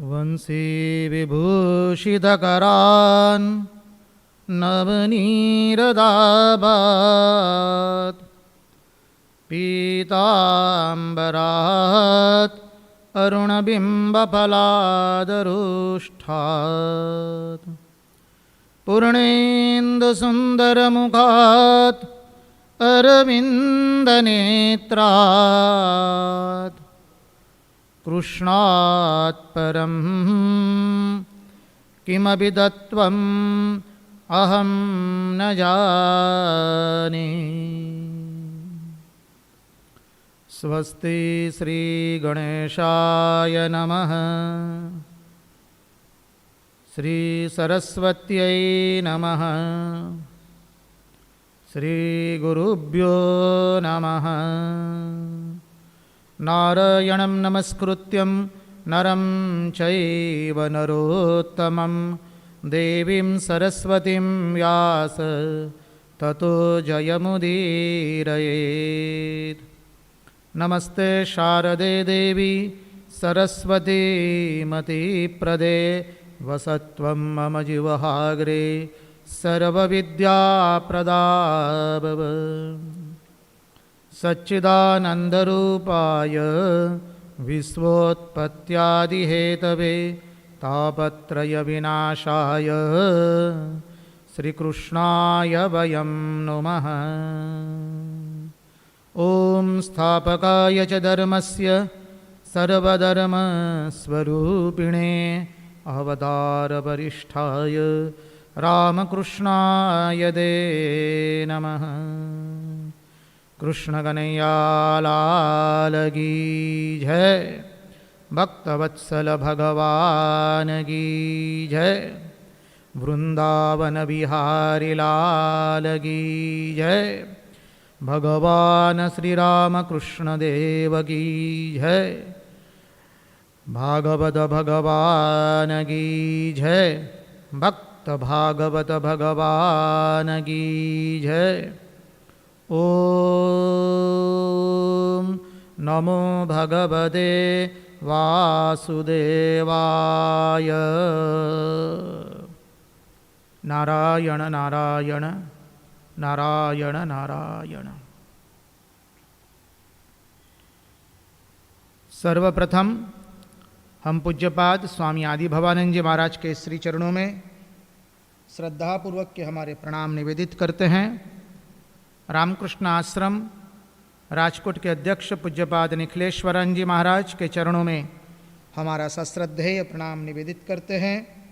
वंशी विभूषितकरान् नवनीरदाभात् पीताम्बरात् अरुणबिम्बफलादरुष्ठात् पूर्णेन्दुसुन्दरमुखात् अरविन्दनेत्रात् कृष्णात् परं किमपि तत्त्वम् अहं न जाने। स्वस्ति श्री गणेशाय नमः। श्री सरस्वत्यै नमः। श्री गुरुभ्यो नमः। नारायणं नमस्कृत्यं नरं चैव नरोत्तमं देवीं सरस्वतीं व्यास ततो जयमुदीरयेत्। नमस्ते शारदे देवी सरस्वती मतिप्रदे वसत्वं मम जिह्वाग्रे सर्वविद्याप्रदा भव। सच्चिदानन्दरूपाय विश्वोत्पत्त्यादिहेतवे तापत्रयविनाशाय श्रीकृष्णाय वयं नुमः। ॐ स्थापकाय च धर्मस्य सर्वधर्मस्वरूपिणे अवतारवरिष्ठाय रामकृष्णाय ते नमः। कृष्ण कन्हैया लाल की जय। भक्तवत्सल भगवान की जय। वृंदावन बिहारी लाल की जय। भगवान श्री राम कृष्ण देव की जय। भागवत भगवान की जय। भक्त भागवत भगवान की जय। ओम नमो भगवते वासुदेवाय। नारायण नारायण नारायण नारायण। सर्वप्रथम हम पूज्यपाद स्वामी आदि भवानंद जी महाराज के श्री चरणों में श्रद्धापूर्वक के हमारे प्रणाम निवेदित करते हैं। रामकृष्ण आश्रम राजकोट के अध्यक्ष पूज्यपाद निखिलेश्वरन जी महाराज के चरणों में हमारा सश्रद्धेय प्रणाम निवेदित करते हैं।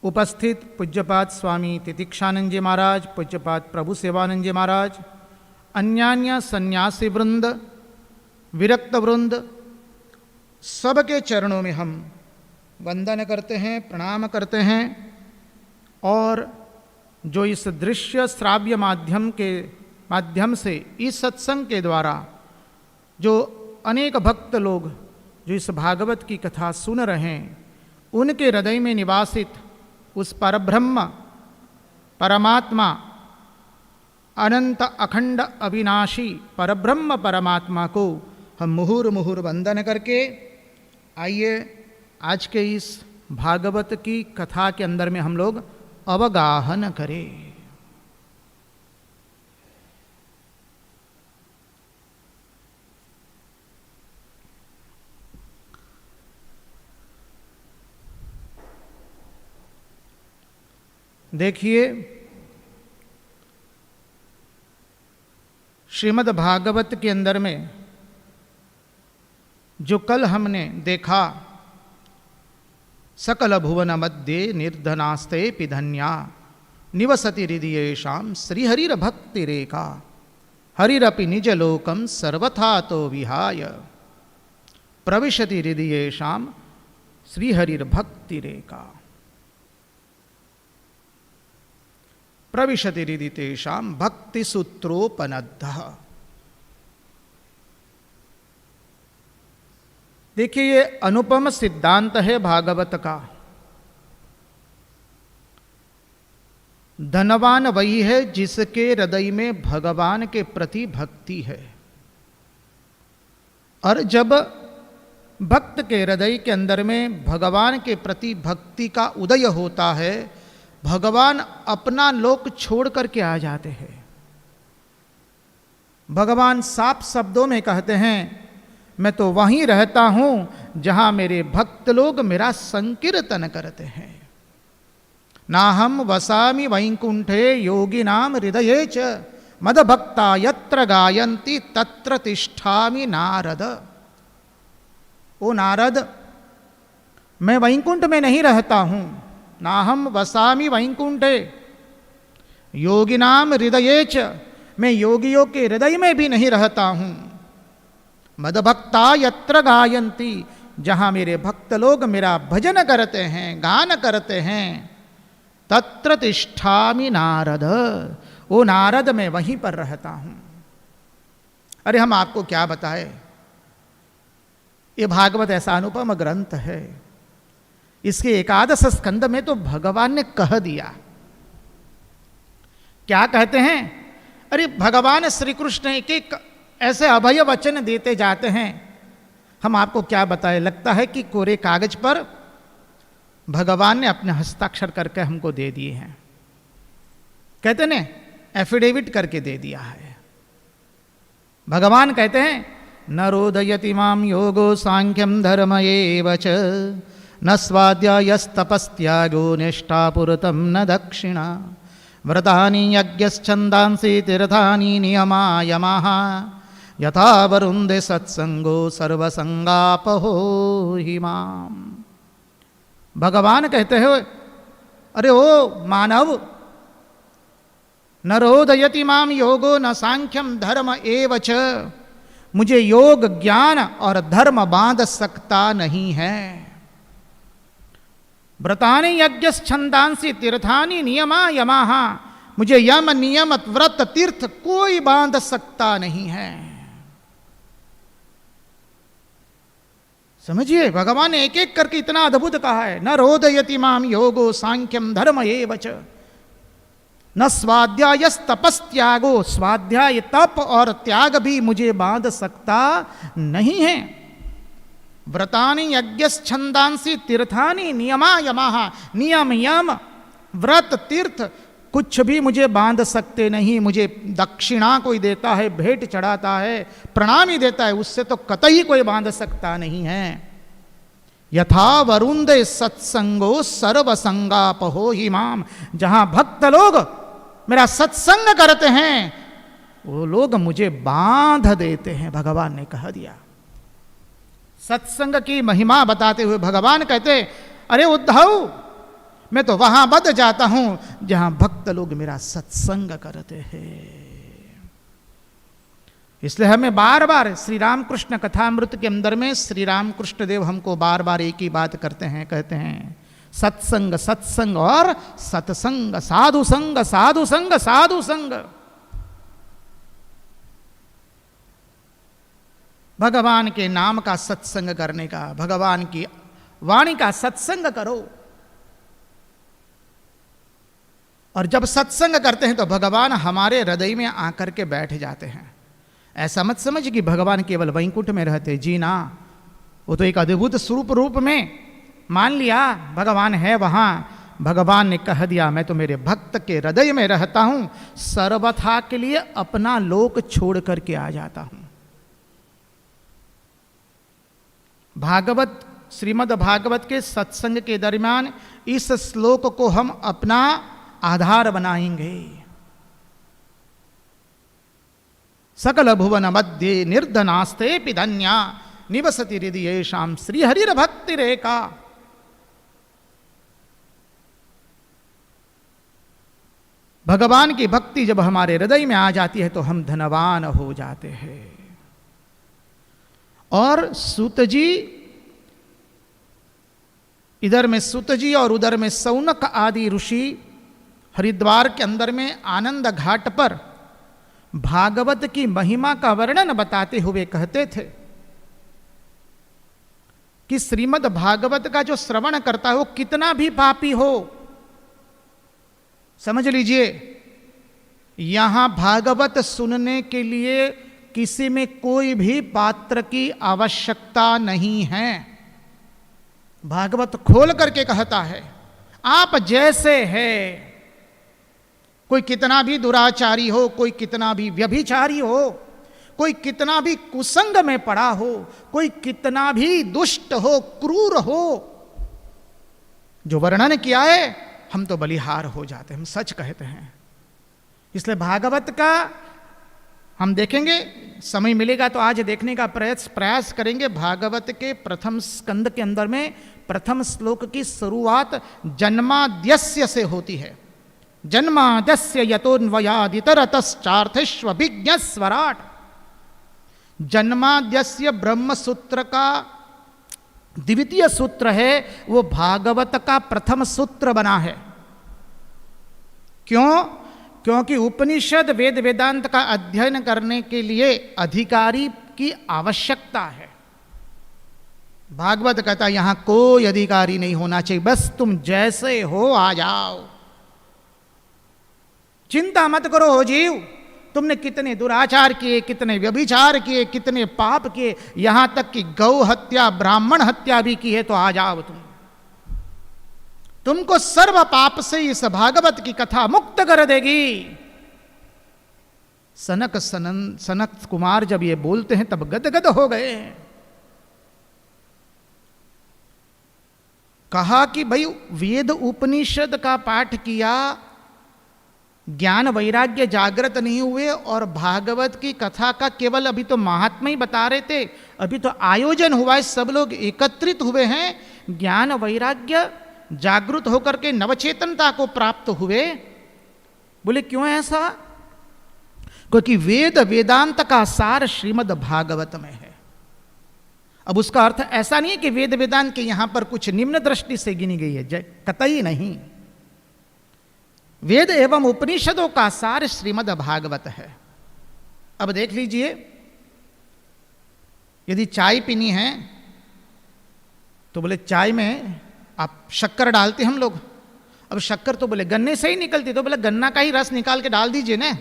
उपस्थित पूज्यपाद स्वामी तितिक्षानंद जी महाराज, पूज्यपाद प्रभु सेवानंद जी महाराज, अन्यान्य सन्यासी वृंद, विरक्त वृंद, सबके चरणों में हम वंदन करते हैं, प्रणाम करते हैं। और जो इस दृश्य श्राव्य माध्यम से इस सत्संग के द्वारा जो अनेक भक्त लोग जो इस भागवत की कथा सुन रहे हैं, उनके हृदय में निवासित उस परब्रह्म परमात्मा अनंत अखंड अविनाशी परब्रह्म परमात्मा को हम मुहुर मुहुर वंदन करके आइए आज के इस भागवत की कथा के अंदर में हम लोग अवगाहन करें। देखिए, श्रीमद् भागवत के अंदर में जो कल हमने देखा, सकल भुवन मध्य निर्धनास्ते पिधन्या निवसति हृदयेषां श्रीहरिर भक्तिरेका हरिरपि निजलोकं सर्वथा तो विहाय प्रविशति हृदयेषां श्रीहरिर भक्तिरेका प्रविशति हृदयेषां भक्तिसूत्रोपनद्धः। देखिए, ये अनुपम सिद्धांत है भागवत का। धनवान वही है जिसके हृदय में भगवान के प्रति भक्ति है। और जब भक्त के हृदय के अंदर में भगवान के प्रति भक्ति का उदय होता है, भगवान अपना लोक छोड़ करके आ जाते हैं। भगवान साफ शब्दों में कहते हैं, मैं तो वहीं रहता हूं जहां मेरे भक्त लोग मेरा संकीर्तन करते हैं। नाहम वसामि वैकुंठे योगिनाम हृदये च मदभक्ता यत्र गायन्ति तत्र तिष्ठामि नारद। ओ नारद, मैं वैकुंठ में नहीं रहता हूं। नाहम वसामि वैकुंठे योगिनाम हृदये च, मैं योगियों के हृदय में भी नहीं रहता हूं। मदभक्ता यत्र गायन्ति, जहां मेरे भक्त लोग मेरा भजन करते हैं, गान करते हैं, तत्र तिष्ठामि नारद। ओ नारद, मैं वहीं पर रहता हूं। अरे हम आपको क्या बताए, ये भागवत ऐसा अनुपम ग्रंथ है, इसके एकादश स्कंद में तो भगवान ने कह दिया। क्या कहते हैं? अरे भगवान श्री कृष्ण एक एक ऐसे अभय वचन देते जाते हैं, हम आपको क्या बताएं। लगता है कि कोरे कागज पर भगवान ने अपने हस्ताक्षर करके हमको दे दिए हैं। कहते ने एफिडेविट करके दे दिया है। भगवान कहते हैं, न रोदयति माम योगो सांख्यम धर्म एव च, न स्वाध्यायस्तपस्त्यागो निष्ठापुरतं न दक्षिणा, व्रतानि यज्ञश्छन्दांसि तीर्थानि नियमा यमाः, यथा वरुन्धे सत्संगो सर्वसंगापहो हि माम। भगवान कहते हो, अरे ओ मानव, न रोदयति माम योगो न सांख्यम धर्म एव च, मुझे योग ज्ञान और धर्म बांध सकता नहीं है। व्रतानि यज्ञश्छन्दांसि तीर्थानि नियमा यमाः, मुझे यम नियम व्रत तीर्थ कोई बांध सकता नहीं है। समझिए, भगवान ने एक एक करके इतना अद्भुत कहा है। न रोदयति माम योगो सांख्यम धर्म एव च, न स्वाध्यायस्तपस्त्यागो, स्वाध्याय तप और त्याग भी मुझे बांध सकता नहीं है। व्रतानि यज्ञश्छन्दांसि तीर्थानि नियमा यमाः, नियम यम व्रत तीर्थ कुछ भी मुझे बांध सकते नहीं। मुझे दक्षिणा कोई देता है, भेंट चढ़ाता है, प्रणामी देता है, उससे तो कतई कोई बांध सकता नहीं है। यथा वरुंधे सत्संगो सर्वसंगापहो हि माम, जहां भक्त लोग मेरा सत्संग करते हैं वो लोग मुझे बांध देते हैं। भगवान ने कह दिया। सत्संग की महिमा बताते हुए भगवान कहते, अरे उद्धव, मैं तो वहां बद जाता हूं जहां भक्त लोग मेरा सत्संग करते हैं। इसलिए हमें बार बार श्री रामकृष्ण कथामृत के अंदर में श्री रामकृष्ण देव हमको बार बार एक ही बात करते हैं, कहते हैं सत्संग सत्संग और सत्संग, साधु संग साधु संग साधु संग। भगवान के नाम का सत्संग करने का, भगवान की वाणी का सत्संग करो। और जब सत्संग करते हैं तो भगवान हमारे हृदय में आकर के बैठ जाते हैं। ऐसा मत समझ कि भगवान केवल वैकुंठ में रहते, जी ना, वो तो एक अद्भुत स्वरूप रूप में मान लिया भगवान है वहां। भगवान ने कह दिया, मैं तो मेरे भक्त के हृदय में रहता हूं, सर्वथा के लिए अपना लोक छोड़ करके आ जाता हूं। भागवत, श्रीमद् भागवत के सत्संग के दरमियान इस श्लोक को हम अपना आधार बनाएंगे। सकल भुवन मध्य निर्धनास्ते पिधन्या निवसति हृदयेषां श्रीहरिर्भक्ति रेखा। भगवान की भक्ति जब हमारे हृदय में आ जाती है तो हम धनवान हो जाते हैं। और सूत जी, इधर में सूत जी और उधर में सौनक आदि ऋषि हरिद्वार के अंदर में आनंद घाट पर भागवत की महिमा का वर्णन बताते हुए कहते थे कि श्रीमद् भागवत का जो श्रवण करता है वो कितना भी पापी हो, समझ लीजिए, यहां भागवत सुनने के लिए किसी में कोई भी पात्र की आवश्यकता नहीं है। भागवत खोल करके कहता है आप जैसे है, कोई कितना भी दुराचारी हो, कोई कितना भी व्यभिचारी हो, कोई कितना भी कुसंग में पड़ा हो, कोई कितना भी दुष्ट हो, क्रूर हो, जो वर्णन किया है हम तो बलिहार हो जाते हैं, हम सच कहते हैं। इसलिए भागवत का हम देखेंगे, समय मिलेगा तो आज देखने का प्रयास करेंगे। भागवत के प्रथम स्कंद के अंदर में प्रथम श्लोक की शुरुआत जन्माद्यस्य से होती है। जन्माद्यस्य यतोन्वयादितरतश्चार्थेष्वभिज्ञस्वराट। जन्माद्यस्य ब्रह्म सूत्र का द्वितीय सूत्र है, वो भागवत का प्रथम सूत्र बना है। क्यों? क्योंकि उपनिषद वेद वेदांत का अध्ययन करने के लिए अधिकारी की आवश्यकता है। भागवत कहता है यहां कोई अधिकारी नहीं होना चाहिए, बस तुम जैसे हो आ जाओ, चिंता मत करो हो जीव, तुमने कितने दुराचार किए, कितने व्यभिचार किए, कितने पाप किए, यहां तक कि गौ हत्या ब्राह्मण हत्या भी की है, तो आ जाओ तुमको सर्व पाप से इस भागवत की कथा मुक्त कर देगी। सनक कुमार जब ये बोलते हैं तब गदगद हो गए। कहा कि भाई वेद उपनिषद का पाठ किया, ज्ञान वैराग्य जागृत नहीं हुए, और भागवत की कथा का केवल अभी तो महात्मा ही बता रहे थे, अभी तो आयोजन हुआ है, सब लोग एकत्रित हुए हैं, ज्ञान वैराग्य जागृत होकर के नवचेतनता को प्राप्त हुए। बोले क्यों ऐसा? क्योंकि वेद वेदांत का सार श्रीमद् भागवत में है। अब उसका अर्थ ऐसा नहीं है कि वेद वेदांत के यहां पर कुछ निम्न दृष्टि से गिनी गई है, कतई नहीं। वेद एवं उपनिषदों का सार श्रीमद् भागवत है। अब देख लीजिए, यदि चाय पीनी है तो बोले चाय में आप शक्कर डालते हम लोग। अब शक्कर तो बोले गन्ने से ही निकलती, तो बोले गन्ना का ही रस निकाल के डाल दीजिए ना।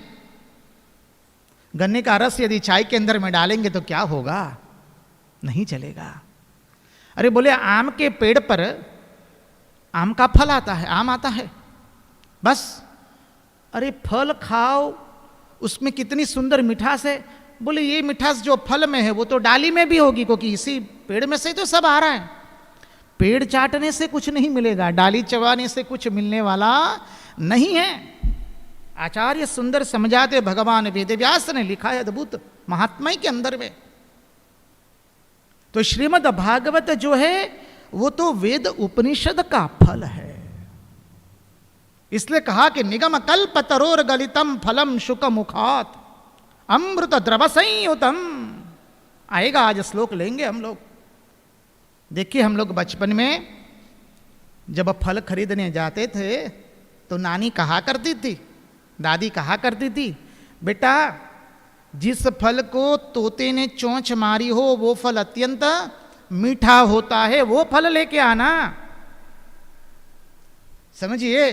गन्ने का रस यदि चाय के अंदर में डालेंगे तो क्या होगा? नहीं चलेगा। अरे बोले आम के पेड़ पर आम का फल आता है, आम आता है, बस। अरे फल खाओ, उसमें कितनी सुंदर मिठास है। बोले ये मिठास जो फल में है वो तो डाली में भी होगी, क्योंकि इसी पेड़ में से तो सब आ रहा है। पेड़ चाटने से कुछ नहीं मिलेगा, डाली चबाने से कुछ मिलने वाला नहीं है। आचार्य सुंदर समझाते, भगवान वेदव्यास ने लिखा है अद्भुत महात्मा के अंदर में। तो श्रीमद् भागवत जो है वो तो वेद उपनिषद का फल है। इसलिए कहा कि निगम कल्प तरोर गलितम फलम शुक मुखात अमृत द्रव संयुतम। आएगा, आज श्लोक लेंगे हम लोग। देखिए, हम लोग बचपन में जब फल खरीदने जाते थे तो नानी कहा करती थी, दादी कहा करती थी, बेटा जिस फल को तोते ने चोंच मारी हो वो फल अत्यंत मीठा होता है, वो फल लेके आना। समझिए,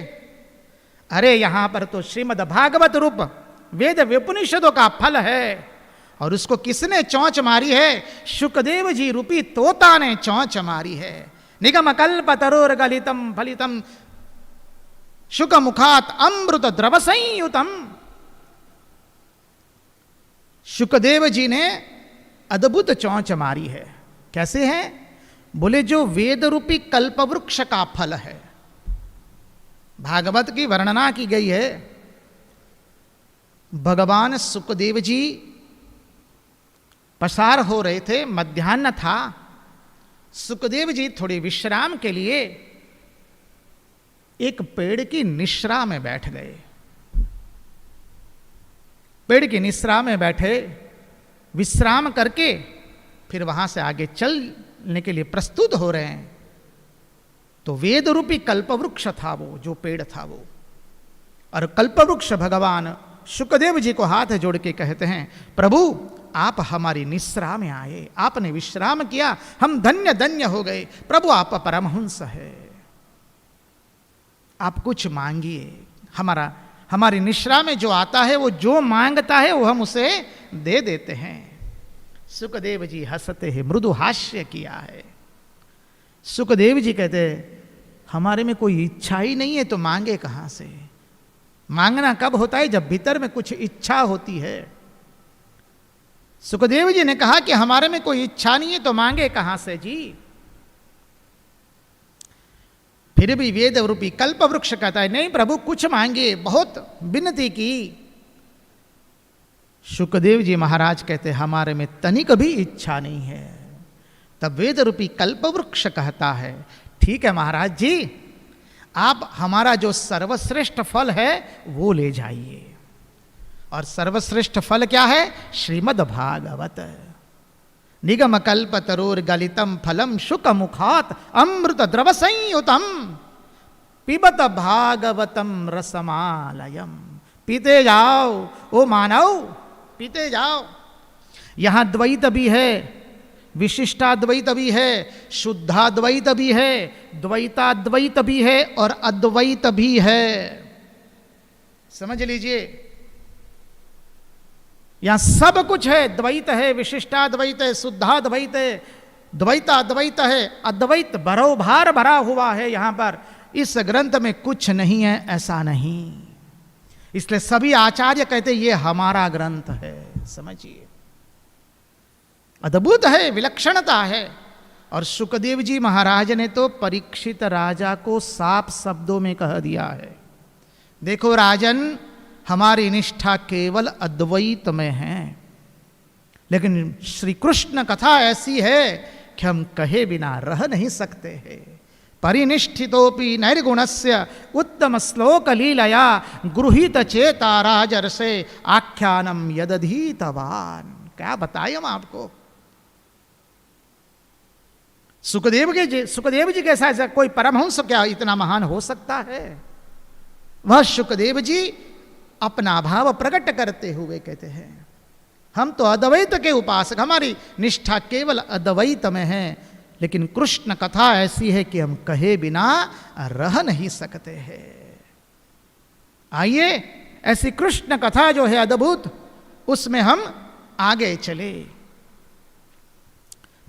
अरे यहां पर तो श्रीमद् भागवत रूप वेद उपनिषदों का फल है, और उसको किसने चोंच मारी है? शुकदेव जी रूपी तोता ने चोंच मारी है। निगम कल्प तरोर गलितम फलितम शुक मुखात अमृत द्रव संयुतम। शुकदेव जी ने अद्भुत चोंच मारी है। कैसे है? बोले जो वेद रूपी कल्प वृक्ष का फल है। भागवत की वर्णना की गई है, भगवान सुखदेव जी पसार हो रहे थे, मध्याह्न था। सुखदेव जी थोड़ी विश्राम के लिए एक पेड़ की निश्रा में बैठ गए। पेड़ की निश्रा में बैठे, विश्राम करके फिर वहां से आगे चलने के लिए प्रस्तुत हो रहे हैं। तो वेद रूपी कल्पवृक्ष था वो, जो पेड़ था वो, और कल्पवृक्ष भगवान शुकदेव जी को हाथ जोड़ के कहते हैं, प्रभु आप हमारी निश्रा में आए, आपने विश्राम किया, हम धन्य धन्य हो गए। प्रभु आप परमहंस है, आप कुछ मांगिए, हमारा हमारी निश्रा में जो आता है वो जो मांगता है वो हम उसे दे देते हैं। सुखदेव जी हंसते हैं, मृदु हास्य किया है। सुखदेव जी कहते हमारे में कोई इच्छा ही नहीं है तो मांगे कहां से? मांगना कब होता है? जब भीतर में कुछ इच्छा होती है। सुखदेव जी ने कहा कि हमारे में कोई इच्छा नहीं है तो मांगे कहां से जी? फिर भी वेद रूपी कल्प वृक्ष कहता है नहीं प्रभु कुछ मांगे, बहुत विनती की। सुखदेव जी महाराज कहते हमारे में तनिक भी इच्छा नहीं है। तब वेद रूपी कल्प वृक्ष कहता है ठीक है महाराज जी, आप हमारा जो सर्वश्रेष्ठ फल है वो ले जाइए। और सर्वश्रेष्ठ फल क्या है? श्रीमद् भागवत। निगम कल्प तरोर गलितम फलम शुक मुखात अमृत द्रव संयुतम पिबत भागवतम रसमालयम। पीते जाओ ओ मानव, पीते जाओ। यहां द्वैत भी है, विशिष्टाद्वैत भी है, शुद्धाद्वैत भी है, द्वैताद्वैत भी है और अद्वैत भी है। समझ लीजिए यहां सब कुछ है। द्वैत है, विशिष्टाद्वैत है, शुद्धाद्वैत है, द्वैताद्वैत है, अद्वैत बरोभार भरा हुआ है। यहां पर इस ग्रंथ में कुछ नहीं है ऐसा नहीं। इसलिए सभी आचार्य कहते ये हमारा ग्रंथ है। समझिए अद्भुत है, विलक्षणता है। और सुखदेव जी महाराज ने तो परीक्षित राजा को साफ शब्दों में कह दिया है देखो राजन हमारी निष्ठा केवल अद्वैत में है, लेकिन श्री कृष्ण कथा ऐसी है कि हम कहे बिना रह नहीं सकते हैं। परिनिष्ठितोपि नैर्गुणस्य उत्तम श्लोक लीलया गृहीत चेता राजर्षे आख्यानम यदधीतवान। क्या बताएं हम आपको? सुखदेव जी कैसा ऐसा कोई परमहंस क्या इतना महान हो सकता है? वह सुखदेव जी अपना भाव प्रकट करते हुए कहते हैं हम तो अद्वैत के उपासक, हमारी निष्ठा केवल अद्वैत में है, लेकिन कृष्ण कथा ऐसी है कि हम कहे बिना रह नहीं सकते हैं। आइए ऐसी कृष्ण कथा जो है अद्भुत, उसमें हम आगे चले।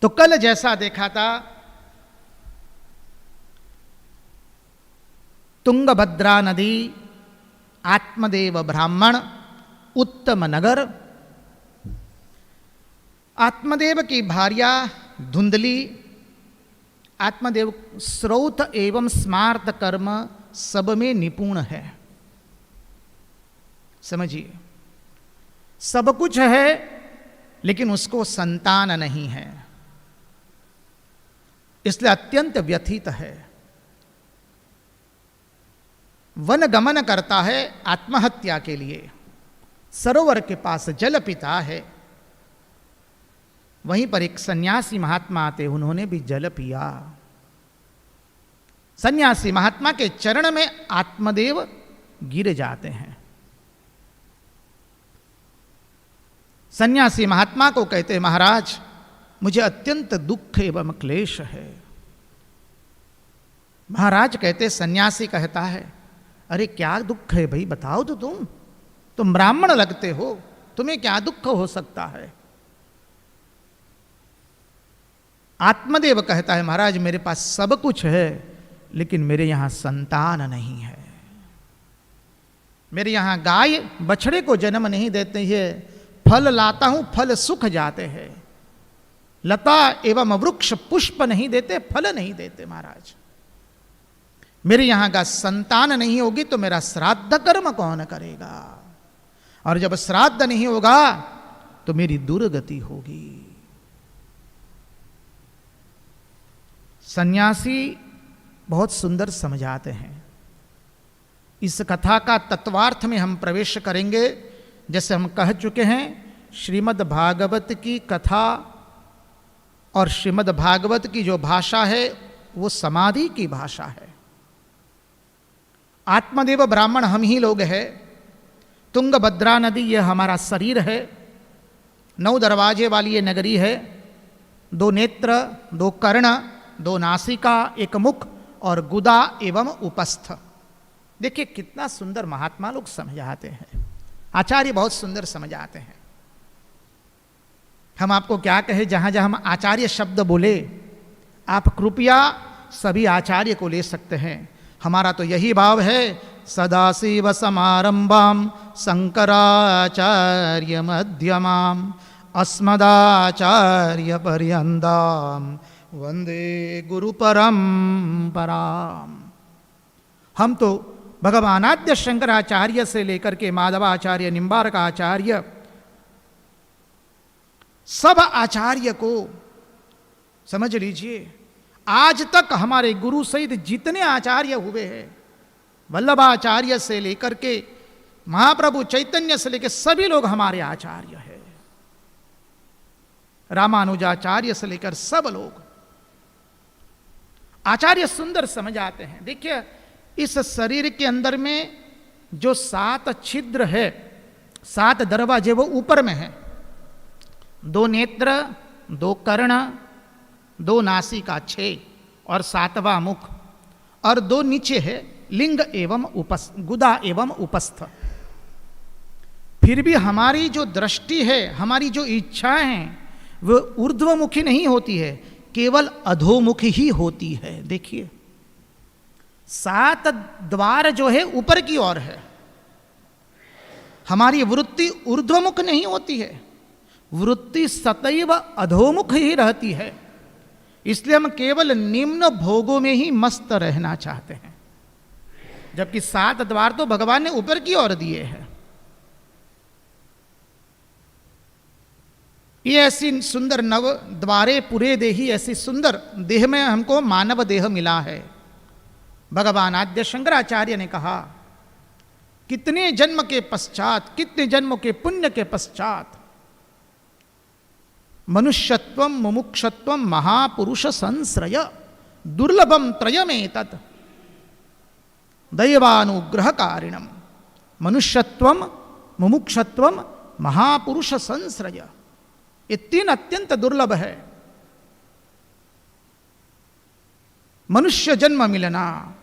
तो कल जैसा देखा था तुंगभद्रा नदी, आत्मदेव ब्राह्मण, उत्तम नगर, आत्मदेव की भार्या धुंधली, आत्मदेव श्रौत एवं स्मार्त कर्म सब में निपुण है। समझिए सब कुछ है लेकिन उसको संतान नहीं है, इसलिए अत्यंत व्यथित है। वन गमन करता है आत्महत्या के लिए, सरोवर के पास जल पीता है। वहीं पर एक सन्यासी महात्मा आते, उन्होंने भी जल पिया। सन्यासी महात्मा के चरण में आत्मदेव गिर जाते हैं। सन्यासी महात्मा को कहते महाराज मुझे अत्यंत दुख एवं क्लेश है। महाराज कहते, सन्यासी कहता है अरे क्या दुख है भाई, बताओ तो तुम ब्राह्मण लगते हो, तुम्हें क्या दुख हो सकता है? आत्मदेव कहता है महाराज मेरे पास सब कुछ है लेकिन मेरे यहां संतान नहीं है। मेरे यहां गाय बछड़े को जन्म नहीं देते हैं, फल लाता हूं फल सूख जाते हैं, लता एवं वृक्ष पुष्प नहीं देते, फल नहीं देते। महाराज मेरे यहां का संतान नहीं होगी तो मेरा श्राद्ध कर्म कौन करेगा? और जब श्राद्ध नहीं होगा तो मेरी दुर्गति होगी। सन्यासी बहुत सुंदर समझाते हैं। इस कथा का तत्वार्थ में हम प्रवेश करेंगे। जैसे हम कह चुके हैं श्रीमद् भागवत की कथा और श्रीमद् भागवत की जो भाषा है वो समाधि की भाषा है। आत्मदेव ब्राह्मण हम ही लोग हैं। तुंगभद्रा नदी यह हमारा शरीर है। 9 दरवाजे वाली ये नगरी है। 2 नेत्र, 2 कर्ण, 2 नासिका, 1 मुख और गुदा एवं उपस्थ। देखिए कितना सुंदर महात्मा लोग समझाते हैं, आचार्य बहुत सुंदर समझाते हैं। हम आपको क्या कहे, जहां जहां हम आचार्य शब्द बोले, आप कृपया सभी आचार्य को ले सकते हैं। हमारा तो यही भाव है, सदाशिव समारंभाम शंकराचार्य मध्यमाम अस्मदाचार्य पर्यंताम वंदे गुरु परंपराम। हम तो भगवानाद्य शंकराचार्य से लेकर के माधवाचार्य, निम्बार्क आचार्य, सब आचार्य को समझ लीजिए। आज तक हमारे गुरु सहित जितने आचार्य हुए हैं, वल्लभाचार्य से लेकर के महाप्रभु चैतन्य से लेकर सभी लोग हमारे आचार्य हैं। रामानुजाचार्य से लेकर सब लोग आचार्य सुंदर समझ आते हैं। देखिए इस शरीर के अंदर में जो 7 छिद्र है, 7 दरवाजे, वो ऊपर में है। 2 नेत्र, 2 कर्ण, 2 नासिका 6 और 7वां मुख, और 2 नीचे है लिंग एवं गुदा एवं उपस्थ। फिर भी हमारी जो दृष्टि है, हमारी जो इच्छाएं हैं, वो ऊर्ध्वमुखी नहीं होती है, केवल अधोमुखी ही होती है। देखिए 7 द्वार जो है ऊपर की ओर है, हमारी वृत्ति ऊर्ध्वमुख नहीं होती है, वृत्ति सदैव अधोमुख ही रहती है। इसलिए हम केवल निम्न भोगों में ही मस्त रहना चाहते हैं, जबकि 7 द्वार तो भगवान ने ऊपर की ओर दिए हैं। ये ऐसी सुंदर नव द्वारे पुरे देही, ऐसी सुंदर देह में हमको मानव देह मिला है। भगवान आद्य शंकराचार्य ने कहा, कितने जन्म के पश्चात, कितने जन्मों के पुण्य के पश्चात मनुष्यत्वम मुमुक्षत्वम महापुरुष संश्रय दुर्लभम त्रयमेतत् दैवानुग्रह कारिणम। मनुष्यत्वम मुमुक्षत्वम महापुरुष संश्रय, ये 3 अत्यंत दुर्लभ है। मनुष्य जन्म मिलना,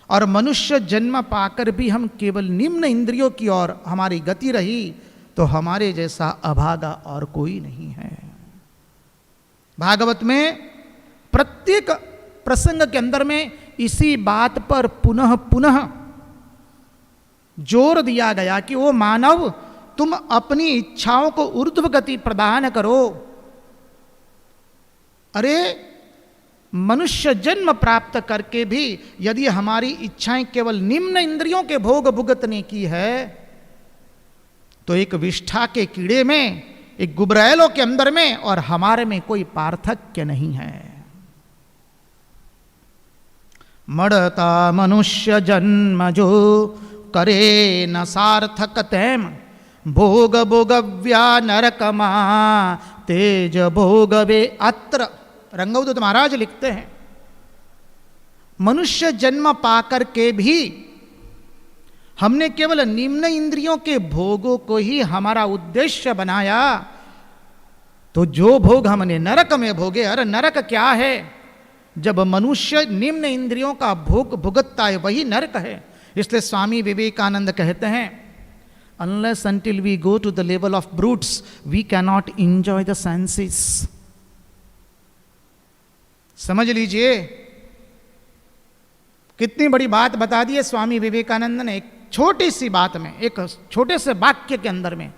और मनुष्य जन्म पाकर भी हम केवल निम्न इंद्रियों की ओर हमारी गति रही, तो हमारे जैसा अभागा और कोई नहीं है। भागवत में प्रत्येक प्रसंग के अंदर में इसी बात पर पुनः पुनः जोर दिया गया कि वो मानव, तुम अपनी इच्छाओं को ऊर्ध्व गति प्रदान करो। अरे मनुष्य जन्म प्राप्त करके भी यदि हमारी इच्छाएं केवल निम्न इंद्रियों के भोग भुगतने की है, तो एक विष्ठा के कीड़े में, एक गुबरैलों के अंदर में और हमारे में कोई पार्थक्य नहीं है। मड़ता मनुष्य जन्म जो करे न सार्थक तैम, भोग भोगव्या नरकमा तेज भोगवे अत्र। रंगवदूत महाराज लिखते हैं, मनुष्य जन्म पाकर के भी हमने केवल निम्न इंद्रियों के भोगों को ही हमारा उद्देश्य बनाया, तो जो भोग हमने नरक में भोगे। अरे नरक क्या है? जब मनुष्य निम्न इंद्रियों का भोग भुगतता है, वही नरक है। इसलिए स्वामी विवेकानंद कहते हैं, unless until we go to the level of brutes, we cannot enjoy the senses. समझ लीजिए कितनी बड़ी बात बता दी है स्वामी विवेकानंद ने, एक छोटी सी बात में, एक छोटे से वाक्य के अंदर में।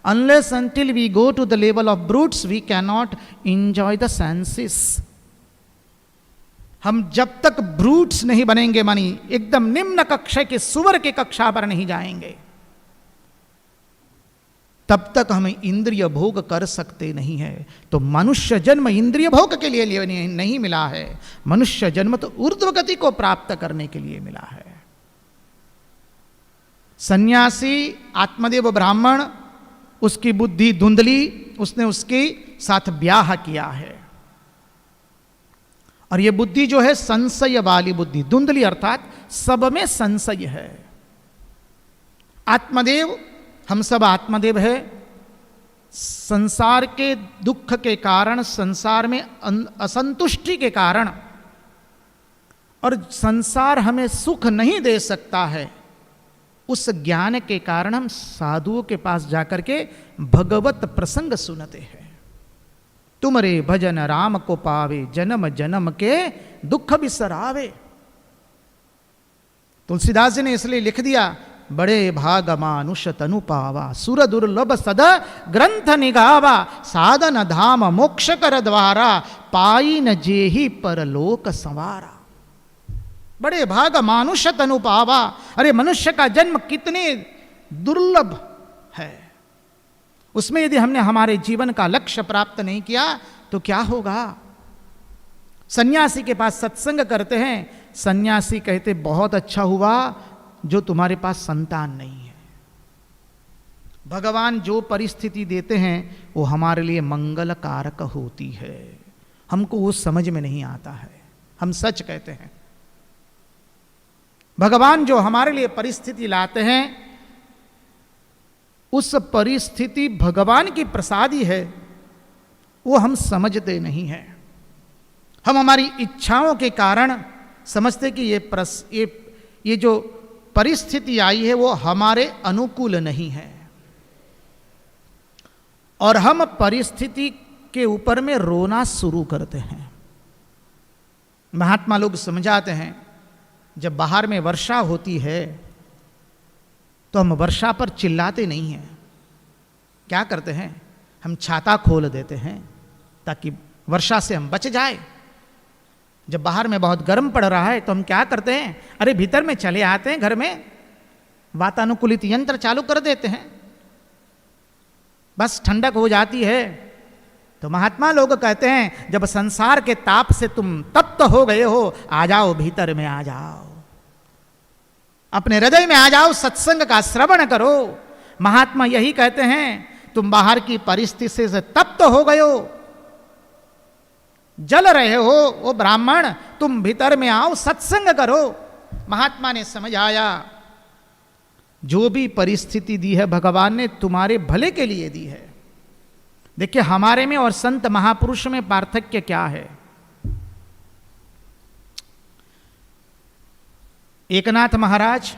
Unless until we go to the level of brutes, we cannot enjoy the senses. हम जब तक ब्रूट्स नहीं बनेंगे, मानी एकदम निम्न कक्षा के सुअर के कक्षा पर नहीं जाएंगे, तब तक हमें इंद्रिय भोग कर सकते नहीं है। तो मनुष्य जन्म इंद्रिय भोग के लिए नहीं मिला है, मनुष्य जन्म तो ऊर्ध्व गति को प्राप्त करने के लिए मिला है। सन्यासी आत्मदेव ब्राह्मण, उसकी बुद्धि धुंधली, उसने उसके साथ ब्याह किया है, और ये बुद्धि जो है संशय वाली बुद्धि, धुंधली अर्थात सब में संशय है। आत्मदेव, हम सब आत्मदेव है। संसार के दुख के कारण, संसार में असंतुष्टि के कारण और संसार हमें सुख नहीं दे सकता है, उस ज्ञान के कारण हम साधुओं के पास जाकर के भगवत प्रसंग सुनते हैं। तुमरे भजन राम को पावे, जन्म जन्म के दुख बिसरावे। तुलसीदास जी ने इसलिए लिख दिया, बड़े भाग मानुष तनु पावा, सुर दुर्लभ सद ग्रंथ निगावा, साधन धाम मोक्ष कर द्वारा, पाई न जेहि परलोक संवारा। बड़े भाग मानुष तनु पावा। अरे मनुष्य का जन्म कितने दुर्लभ है, उसमें यदि हमने हमारे जीवन का लक्ष्य प्राप्त नहीं किया तो क्या होगा। सन्यासी के पास सत्संग करते हैं, सन्यासी कहते बहुत अच्छा हुआ जो तुम्हारे पास संतान नहीं है। भगवान जो परिस्थिति देते हैं वो हमारे लिए मंगल कारक होती है, हमको वो समझ में नहीं आता है। हम सच कहते हैं, भगवान जो हमारे लिए परिस्थिति लाते हैं, उस परिस्थिति भगवान की प्रसादी है, वो हम समझते नहीं हैं। हम हमारी इच्छाओं के कारण समझते कि ये जो परिस्थिति आई है वो हमारे अनुकूल नहीं है, और हम परिस्थिति के ऊपर में रोना शुरू करते हैं। महात्मा लोग समझाते हैं, जब बाहर में वर्षा होती है तो हम वर्षा पर चिल्लाते नहीं हैं। क्या करते हैं, हम छाता खोल देते हैं ताकि वर्षा से हम बच जाए। जब बाहर में बहुत गर्म पड़ रहा है तो हम क्या करते हैं, अरे भीतर में चले आते हैं, घर में वातानुकूलित यंत्र चालू कर देते हैं, बस ठंडक हो जाती है। तो महात्मा लोग कहते हैं, जब संसार के ताप से तुम तप्त हो गए हो, आ जाओ भीतर में, आ जाओ अपने हृदय में, आ जाओ, सत्संग का श्रवण करो। महात्मा यही कहते हैं, तुम बाहर की परिस्थिति से तप्त हो गए हो, जल रहे हो, वो ब्राह्मण तुम भीतर में आओ, सत्संग करो। महात्मा ने समझाया, जो भी परिस्थिति दी है भगवान ने तुम्हारे भले के लिए दी है। देखिए, हमारे में और संत महापुरुष में पार्थक्य क्या है। एकनाथ महाराज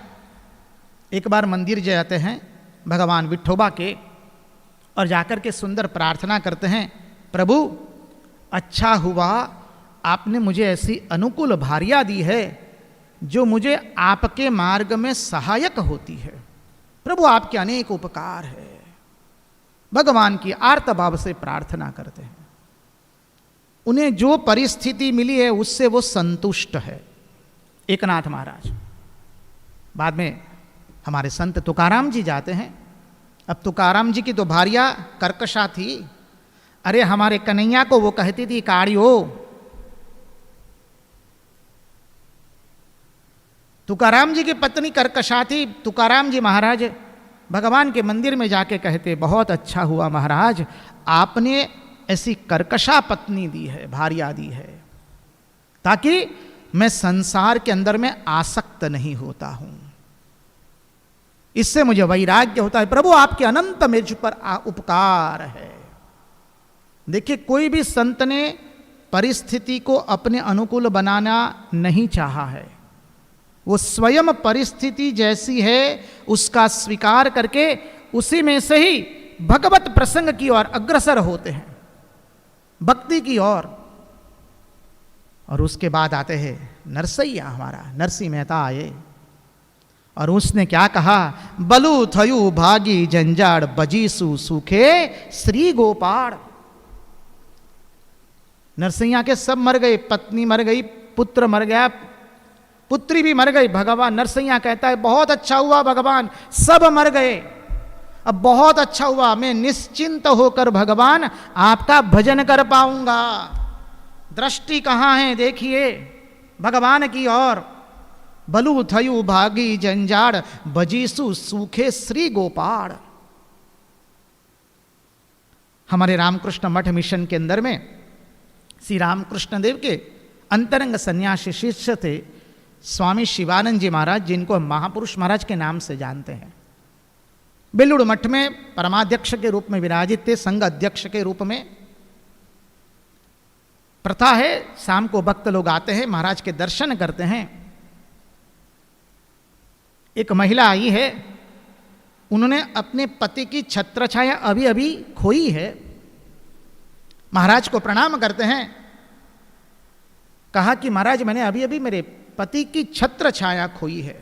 एक बार मंदिर जाते हैं भगवान विठोबा के, और जाकर के सुंदर प्रार्थना करते हैं, प्रभु अच्छा हुआ आपने मुझे ऐसी अनुकूल भार्या दी है जो मुझे आपके मार्ग में सहायक होती है। प्रभु आपके अनेक उपकार है। भगवान की आर्त भाव से प्रार्थना करते हैं। उन्हें जो परिस्थिति मिली है उससे वो संतुष्ट है, एकनाथ महाराज। बाद में हमारे संत तुकाराम जी जाते हैं। अब तुकाराम जी की तो भार्या कर्कशा थी। अरे हमारे कन्हैया को वो कहती थी, काड़ियो। तुकाराम जी की पत्नी कर्कशा थी। तुकाराम जी महाराज भगवान के मंदिर में जाके कहते, बहुत अच्छा हुआ महाराज आपने ऐसी कर्कशा पत्नी दी है, भार्या दी है, ताकि मैं संसार के अंदर में आसक्त नहीं होता हूं, इससे मुझे वैराग्य होता है। प्रभु आपके अनंत मेरे पर उपकार है। देखिए, कोई भी संत ने परिस्थिति को अपने अनुकूल बनाना नहीं चाहा है। वो स्वयं परिस्थिति जैसी है उसका स्वीकार करके उसी में से ही भगवत प्रसंग की ओर अग्रसर होते हैं, भक्ति की ओर। और उसके बाद आते हैं नरसैया, हमारा नरसिंह मेहता आए और उसने क्या कहा, बलु थयु भागी जंजाड़ बजीसु सूखे श्री गोपाल। नरसिंह के सब मर गए, पत्नी मर गई, पुत्र मर गया, पुत्री भी मर गई। भगवान नरसिंह कहता है, बहुत अच्छा हुआ भगवान सब मर गए, अब बहुत अच्छा हुआ, मैं निश्चिंत होकर भगवान आपका भजन कर पाऊंगा। दृष्टि कहां है देखिए भगवान की ओर। बलु थयु भागी जंजाड़ बजीसु सूखे श्री गोपाल। हमारे रामकृष्ण मठ मिशन के अंदर में श्री रामकृष्ण देव के अंतरंग सन्यासी शिष्य थे स्वामी शिवानंद जी महाराज, जिनको हम महापुरुष महाराज के नाम से जानते हैं। बेलूड़ मठ में परमाध्यक्ष के रूप में विराजित थे, संघ अध्यक्ष के रूप में। प्रथा है, शाम को भक्त लोग आते हैं, महाराज के दर्शन करते हैं। एक महिला आई है, उन्होंने अपने पति की छत्र छाया अभी अभी खोई है। महाराज को प्रणाम करते हैं, कहा कि महाराज मैंने अभी अभी मेरे पति की छत्र छाया खोई है।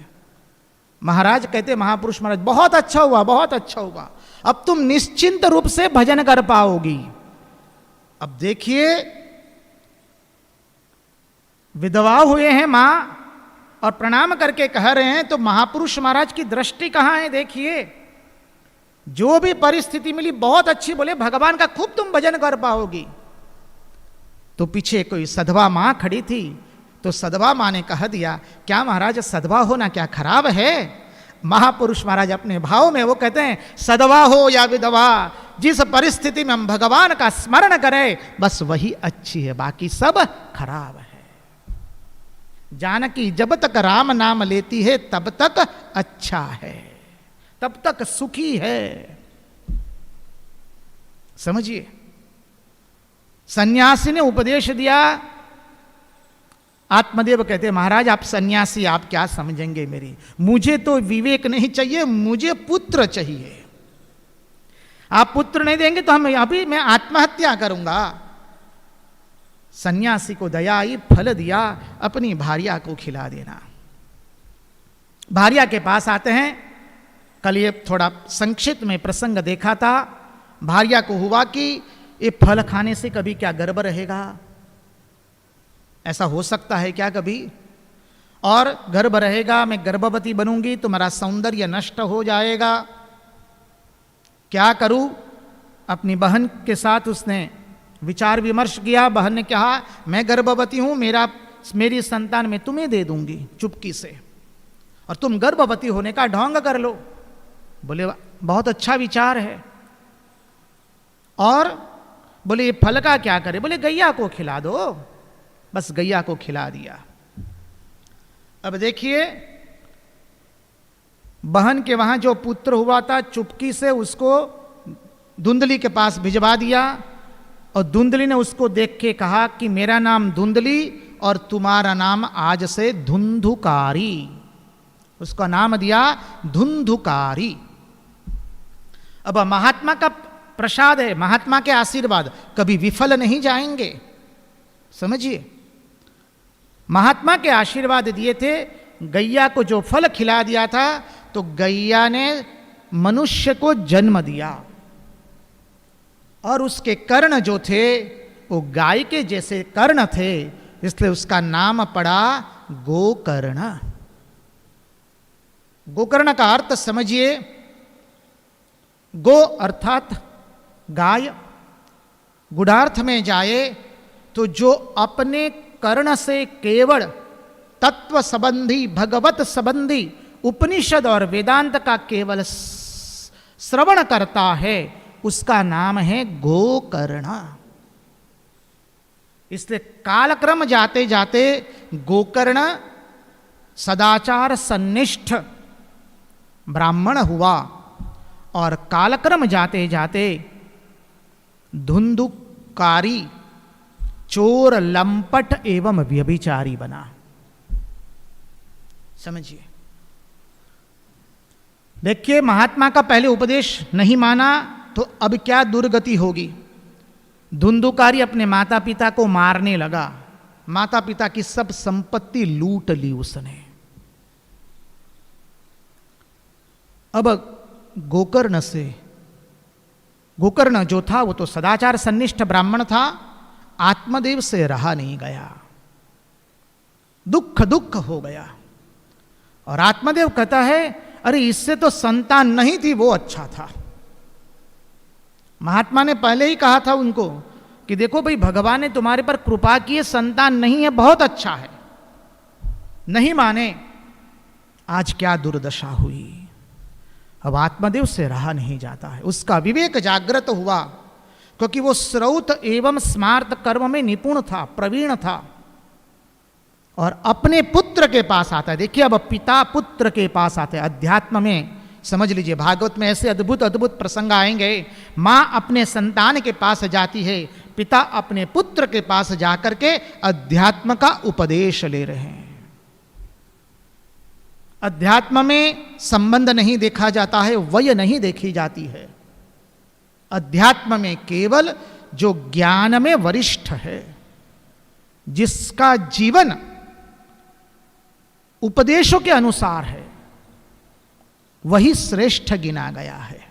महाराज कहते, महापुरुष महाराज बहुत अच्छा हुआ, बहुत अच्छा हुआ, अब तुम निश्चिंत रूप से भजन कर पाओगी। अब देखिए, विधवा हुए हैं मां और प्रणाम करके कह रहे हैं, तो महापुरुष महाराज की दृष्टि कहां है? देखिए, जो भी परिस्थिति मिली बहुत अच्छी, बोले भगवान का खूब तुम भजन कर पाओगी। तो पीछे कोई सधवा मां खड़ी थी, तो सधवा मां ने कह दिया, क्या महाराज सधवा होना क्या खराब है? महापुरुष महाराज अपने भाव में वो कहते हैं, सधवा हो या विधवा, जिस परिस्थिति में हम भगवान का स्मरण करें बस वही अच्छी है, बाकी सब खराब है। जानकी जब तक राम नाम लेती है तब तक अच्छा है, तब तक सुखी है। समझिए, सन्यासी ने उपदेश दिया। आत्मदेव कहते, महाराज आप सन्यासी, आप क्या समझेंगे मेरी, मुझे तो विवेक नहीं चाहिए, मुझे पुत्र चाहिए। आप पुत्र नहीं देंगे तो अभी मैं आत्महत्या करूंगा। सन्यासी को दया आई, फल दिया, अपनी भार्या को खिला देना। भार्या के पास आते हैं। कल ये थोड़ा संक्षिप्त में प्रसंग देखा था। भार्या को हुआ कि ये फल खाने से कभी क्या गर्भ रहेगा, ऐसा हो सकता है क्या कभी? और गर्भ रहेगा, मैं गर्भवती बनूंगी तो मेरा सौंदर्य नष्ट हो जाएगा, क्या करूं? अपनी बहन के साथ उसने विचार विमर्श किया। बहन ने कहा, मैं गर्भवती हूं, मेरी संतान मैं तुम्हें दे दूंगी चुपकी से, और तुम गर्भवती होने का ढोंग कर लो। बोले बहुत अच्छा विचार है। और बोले ये फल का क्या करे? बोले गैया को खिला दो। बस गैया को खिला दिया। अब देखिए, बहन के वहां जो पुत्र हुआ था, चुपकी से उसको धुंधली के पास भिजवा दिया, और धुंधली ने उसको देख के कहा कि मेरा नाम धुंधली और तुम्हारा नाम आज से धुंधुकारी। उसका नाम दिया धुंधुकारी। अब महात्मा का प्रसाद है, महात्मा के आशीर्वाद कभी विफल नहीं जाएंगे। समझिए, महात्मा के आशीर्वाद दिए थे। गैया को जो फल खिला दिया था, तो गैया ने मनुष्य को जन्म दिया, और उसके कर्ण जो थे वो गाय के जैसे कर्ण थे, इसलिए उसका नाम पड़ा गोकर्ण। गोकर्ण का अर्थ समझिए, गो अर्थात गाय, गुणार्थ में जाए तो जो अपने कर्ण से केवल तत्व संबंधी, भगवत संबंधी उपनिषद और वेदांत का केवल श्रवण करता है, उसका नाम है गोकर्ण। इसलिए कालक्रम जाते जाते गोकर्ण सदाचार सन्निष्ठ ब्राह्मण हुआ, और कालक्रम जाते जाते धुंधुकारी, चोर, लंपट एवं व्यभिचारी बना। समझिए, देखिए, महात्मा का पहले उपदेश नहीं माना तो अब क्या दुर्गति होगी। धुंधुकारी अपने माता पिता को मारने लगा, माता पिता की सब संपत्ति लूट ली उसने। अब गोकर्ण जो था वो तो सदाचार सन्निष्ठ ब्राह्मण था, आत्मदेव से रहा नहीं गया, दुख हो गया। और आत्मदेव कहता है, अरे इससे तो संतान नहीं थी वो अच्छा था। महात्मा ने पहले ही कहा था उनको कि देखो भाई, भगवान ने तुम्हारे पर कृपा की है, संतान नहीं है, बहुत अच्छा है। नहीं माने, आज क्या दुर्दशा हुई। अब आत्मदेव से रहा नहीं जाता है। उसका विवेक जागृत हुआ, क्योंकि वो श्रौत एवं स्मार्त कर्म में निपुण था, प्रवीण था, और अपने पुत्र के पास आता है। देखिए, अब पिता पुत्र के पास आते हैं। अध्यात्म में समझ लीजिए, भागवत में ऐसे अद्भुत अद्भुत प्रसंग आएंगे। माँ अपने संतान के पास जाती है, पिता अपने पुत्र के पास जाकर के अध्यात्म का उपदेश ले रहे हैं। अध्यात्म में संबंध नहीं देखा जाता है, वय नहीं देखी जाती है। अध्यात्म में केवल जो ज्ञान में वरिष्ठ है, जिसका जीवन उपदेशों के अनुसार है, वही श्रेष्ठ गिना गया है।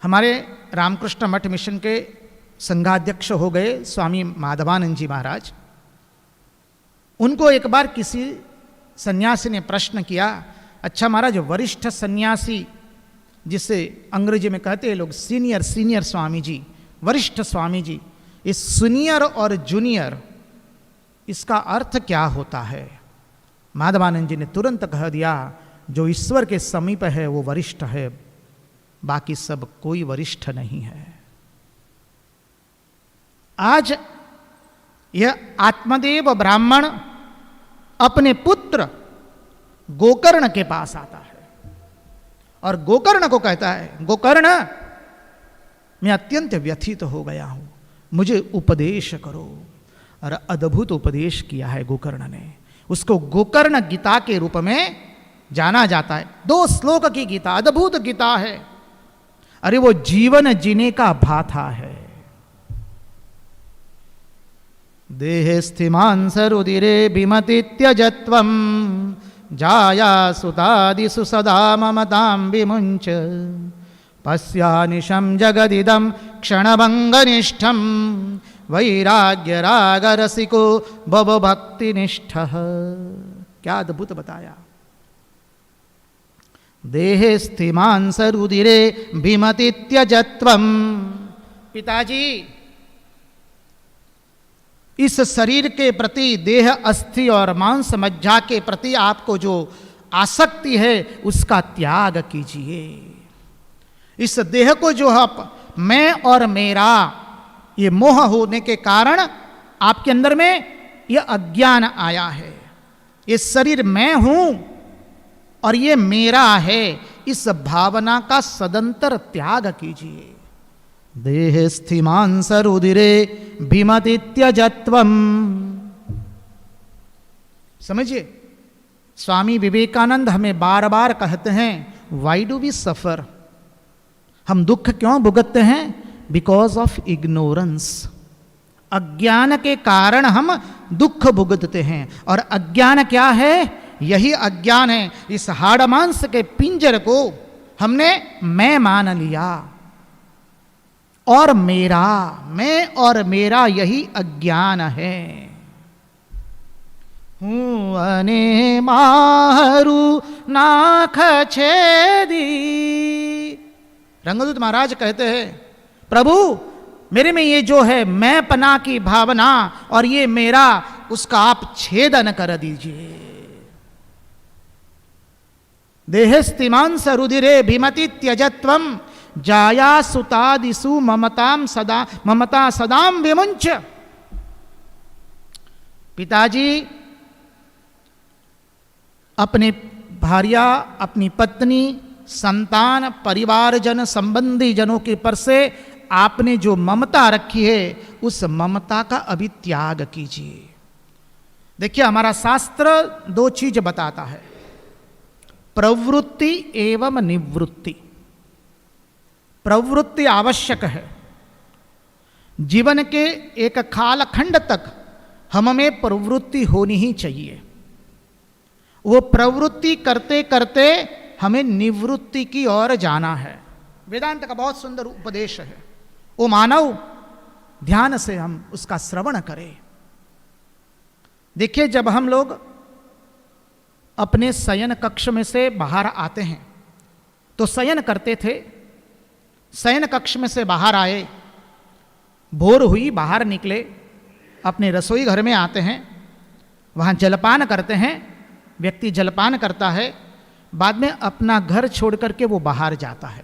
हमारे रामकृष्ण मठ मिशन के संघाध्यक्ष हो गए स्वामी माधवानंद जी महाराज। उनको एक बार किसी सन्यासी ने प्रश्न किया, अच्छा महाराज, वरिष्ठ सन्यासी जिसे अंग्रेजी में कहते हैं लोग सीनियर स्वामी जी, वरिष्ठ स्वामी जी, इस सीनियर और जूनियर इसका अर्थ क्या होता है? माधवानंद जी ने तुरंत कह दिया, जो ईश्वर के समीप है वो वरिष्ठ है, बाकी सब कोई वरिष्ठ नहीं है। आज यह आत्मदेव ब्राह्मण अपने पुत्र गोकर्ण के पास आता है और गोकर्ण को कहता है, गोकर्ण, मैं अत्यंत व्यथित हो गया हूं, मुझे उपदेश करो। और अद्भुत उपदेश किया है गोकर्ण ने। उसको गोकर्ण गीता के रूप में जाना जाता है। 2 श्लोक की गीता, अद्भुत गीता है। अरे वो जीवन जीने का भाथा है। देहे स्थिमान सरुदिरे विमति त्यजत्वम जाया सुतादिषु सदा ममतां विमुञ्च पश्यानिशं जगदिदं क्षणभंगनिष्ठं वैराग्य रागरसिको भव भक्तिनिष्ठः। क्या अद्भुत बताया। देहे स्थिमान सरुदिरे विमति त्यजत्वम। पिताजी, इस शरीर के प्रति, देह अस्थि और मांस मज्जा के प्रति आपको जो आसक्ति है उसका त्याग कीजिए। इस देह को जो आप मैं और मेरा, ये मोह होने के कारण आपके अंदर में यह अज्ञान आया है। ये शरीर मैं हूं और ये मेरा है, इस भावना का सदंतर त्याग कीजिए। देह स्थिमान सरुदिरे विमति त्यजत्वम। समझिए, स्वामी विवेकानंद हमें बार बार कहते हैं, वाई डू वी सफर? हम दुख क्यों भुगतते हैं? Because of ignorance. अज्ञान के कारण हम दुख भुगतते हैं। और अज्ञान क्या है? यही अज्ञान है। इस हाड़ मांस के पिंजर को हमने मैं मान लिया और मेरा, मैं और मेरा, यही अज्ञान है। हूं अने मारू नाख छेदी। रंगदूत महाराज कहते हैं, प्रभु मेरे में ये जो है मैं पना की भावना और ये मेरा, उसका आप छेदन कर दीजिए। देहस्तिमान सरुदिरे विमति त्यजत्वम जाया सुतादिषु ममता सदाम विमुंच। पिताजी, अपने भार्या, अपनी पत्नी, संतान, परिवारजन, संबंधी जनों के पर से आपने जो ममता रखी है, उस ममता का अभी त्याग कीजिए। देखिए, हमारा शास्त्र 2 चीज बताता है, प्रवृत्ति एवं निवृत्ति। प्रवृत्ति आवश्यक है। जीवन के एक कालखंड तक हम में प्रवृत्ति होनी ही चाहिए। वो प्रवृत्ति करते करते हमें निवृत्ति की ओर जाना है। वेदांत का बहुत सुंदर उपदेश है। वो मानव ध्यान से हम उसका श्रवण करें। देखिए, जब हम लोग अपने शयन कक्ष में से बाहर आते हैं तो शयन करते थे, शयन कक्ष में से बाहर आए, भोर हुई, बाहर निकले, अपने रसोई घर में आते हैं, वहाँ जलपान करते हैं। व्यक्ति जलपान करता है, बाद में अपना घर छोड़ करके वो बाहर जाता है।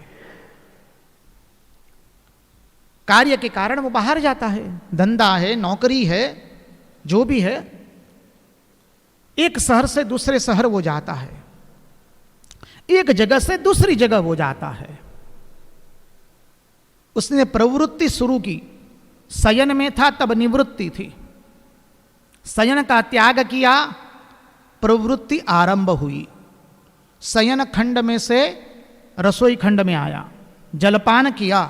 कार्य के कारण वो बाहर जाता है, धंधा है, नौकरी है, जो भी है, एक शहर से दूसरे शहर वो जाता है, एक जगह से दूसरी जगह वो जाता है। उसने प्रवृत्ति शुरू की। शयन में था तब निवृत्ति थी, शयन का त्याग किया, प्रवृत्ति आरंभ हुई। शयन खंड में से रसोई खंड में आया, जलपान किया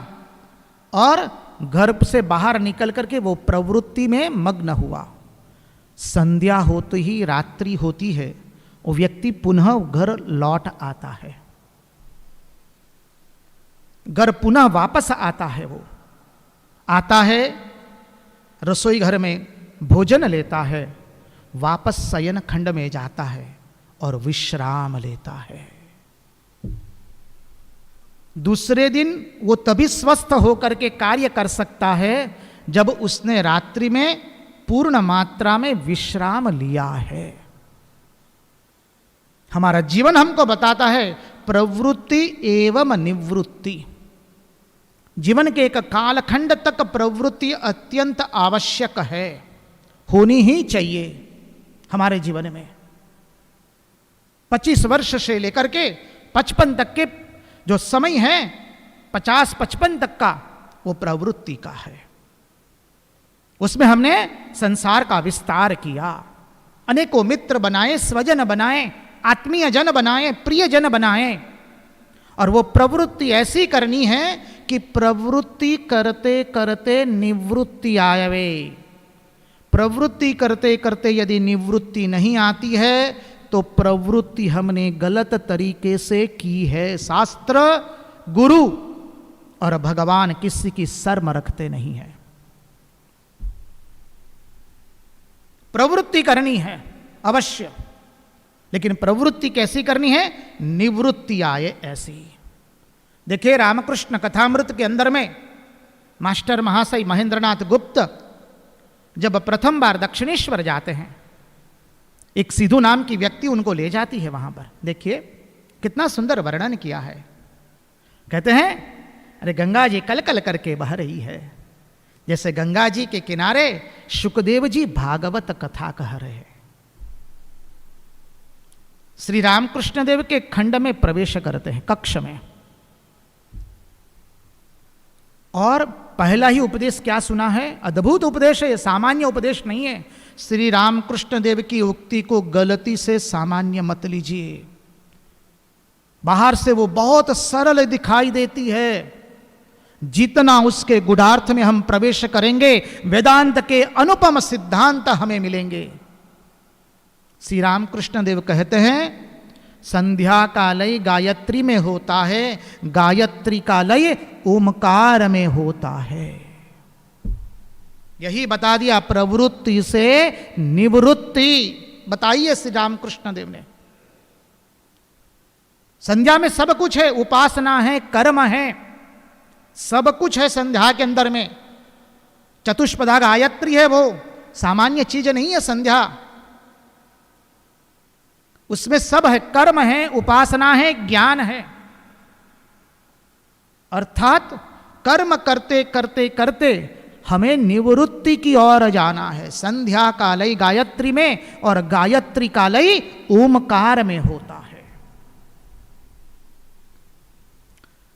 और घर से बाहर निकल करके वो प्रवृत्ति में मग्न हुआ। संध्या होते ही रात्रि होती है, वो व्यक्ति पुनः घर लौट आता है, घर पुनः वापस आता है। वो आता है, रसोई घर में भोजन लेता है, वापस शयन खंड में जाता है और विश्राम लेता है। दूसरे दिन वो तभी स्वस्थ होकर के कार्य कर सकता है जब उसने रात्रि में पूर्ण मात्रा में विश्राम लिया है। हमारा जीवन हमको बताता है प्रवृत्ति एवं निवृत्ति। जीवन के एक कालखंड तक प्रवृत्ति अत्यंत आवश्यक है, होनी ही चाहिए हमारे जीवन में। 25 वर्ष से लेकर के 55 तक के जो समय है, 50-55 तक का, वो प्रवृत्ति का है। उसमें हमने संसार का विस्तार किया, अनेकों मित्र बनाए, स्वजन बनाए, आत्मीय जन बनाए, प्रियजन बनाए। और वो प्रवृत्ति ऐसी करनी है कि प्रवृत्ति करते करते निवृत्ति आवे। प्रवृत्ति करते करते यदि निवृत्ति नहीं आती है तो प्रवृत्ति हमने गलत तरीके से की है। शास्त्र, गुरु और भगवान किसी की शर्म रखते नहीं है। प्रवृत्ति करनी है अवश्य, लेकिन प्रवृत्ति कैसी करनी है? निवृत्ति आए ऐसी। देखिए रामकृष्ण कथामृत के अंदर में मास्टर महाशय महेंद्रनाथ गुप्त जब प्रथम बार दक्षिणेश्वर जाते हैं, एक सिद्धू नाम की व्यक्ति उनको ले जाती है वहां पर। देखिए कितना सुंदर वर्णन किया है। कहते हैं अरे गंगा जी कल कल करके बह रही है, जैसे गंगा जी के किनारे शुकदेव जी भागवत कथा कह रहे हैं। श्री रामकृष्ण देव के खंड में प्रवेश करते हैं, कक्ष में, और पहला ही उपदेश क्या सुना है? अद्भुत उपदेश है, ये सामान्य उपदेश नहीं है। श्री रामकृष्ण देव की उक्ति को गलती से सामान्य मत लीजिए। बाहर से वो बहुत सरल दिखाई देती है, जितना उसके गूढ़ार्थ में हम प्रवेश करेंगे वेदांत के अनुपम सिद्धांत हमें मिलेंगे। श्री रामकृष्ण देव कहते हैं संध्या का लय गायत्री में होता है, गायत्री का लय ओमकार में होता है। यही बता दिया, प्रवृत्ति से निवृत्ति बताइए श्री रामकृष्ण देव ने। संध्या में सब कुछ है, उपासना है, कर्म है, सब कुछ है संध्या के अंदर में। चतुष्पदा गायत्री है, वो सामान्य चीज नहीं है संध्या, उसमें सब है, कर्म है, उपासना है, ज्ञान है। अर्थात कर्म करते करते करते हमें निवृत्ति की ओर जाना है। संध्या का लय गायत्री में और गायत्री का लय ओमकार में होता है।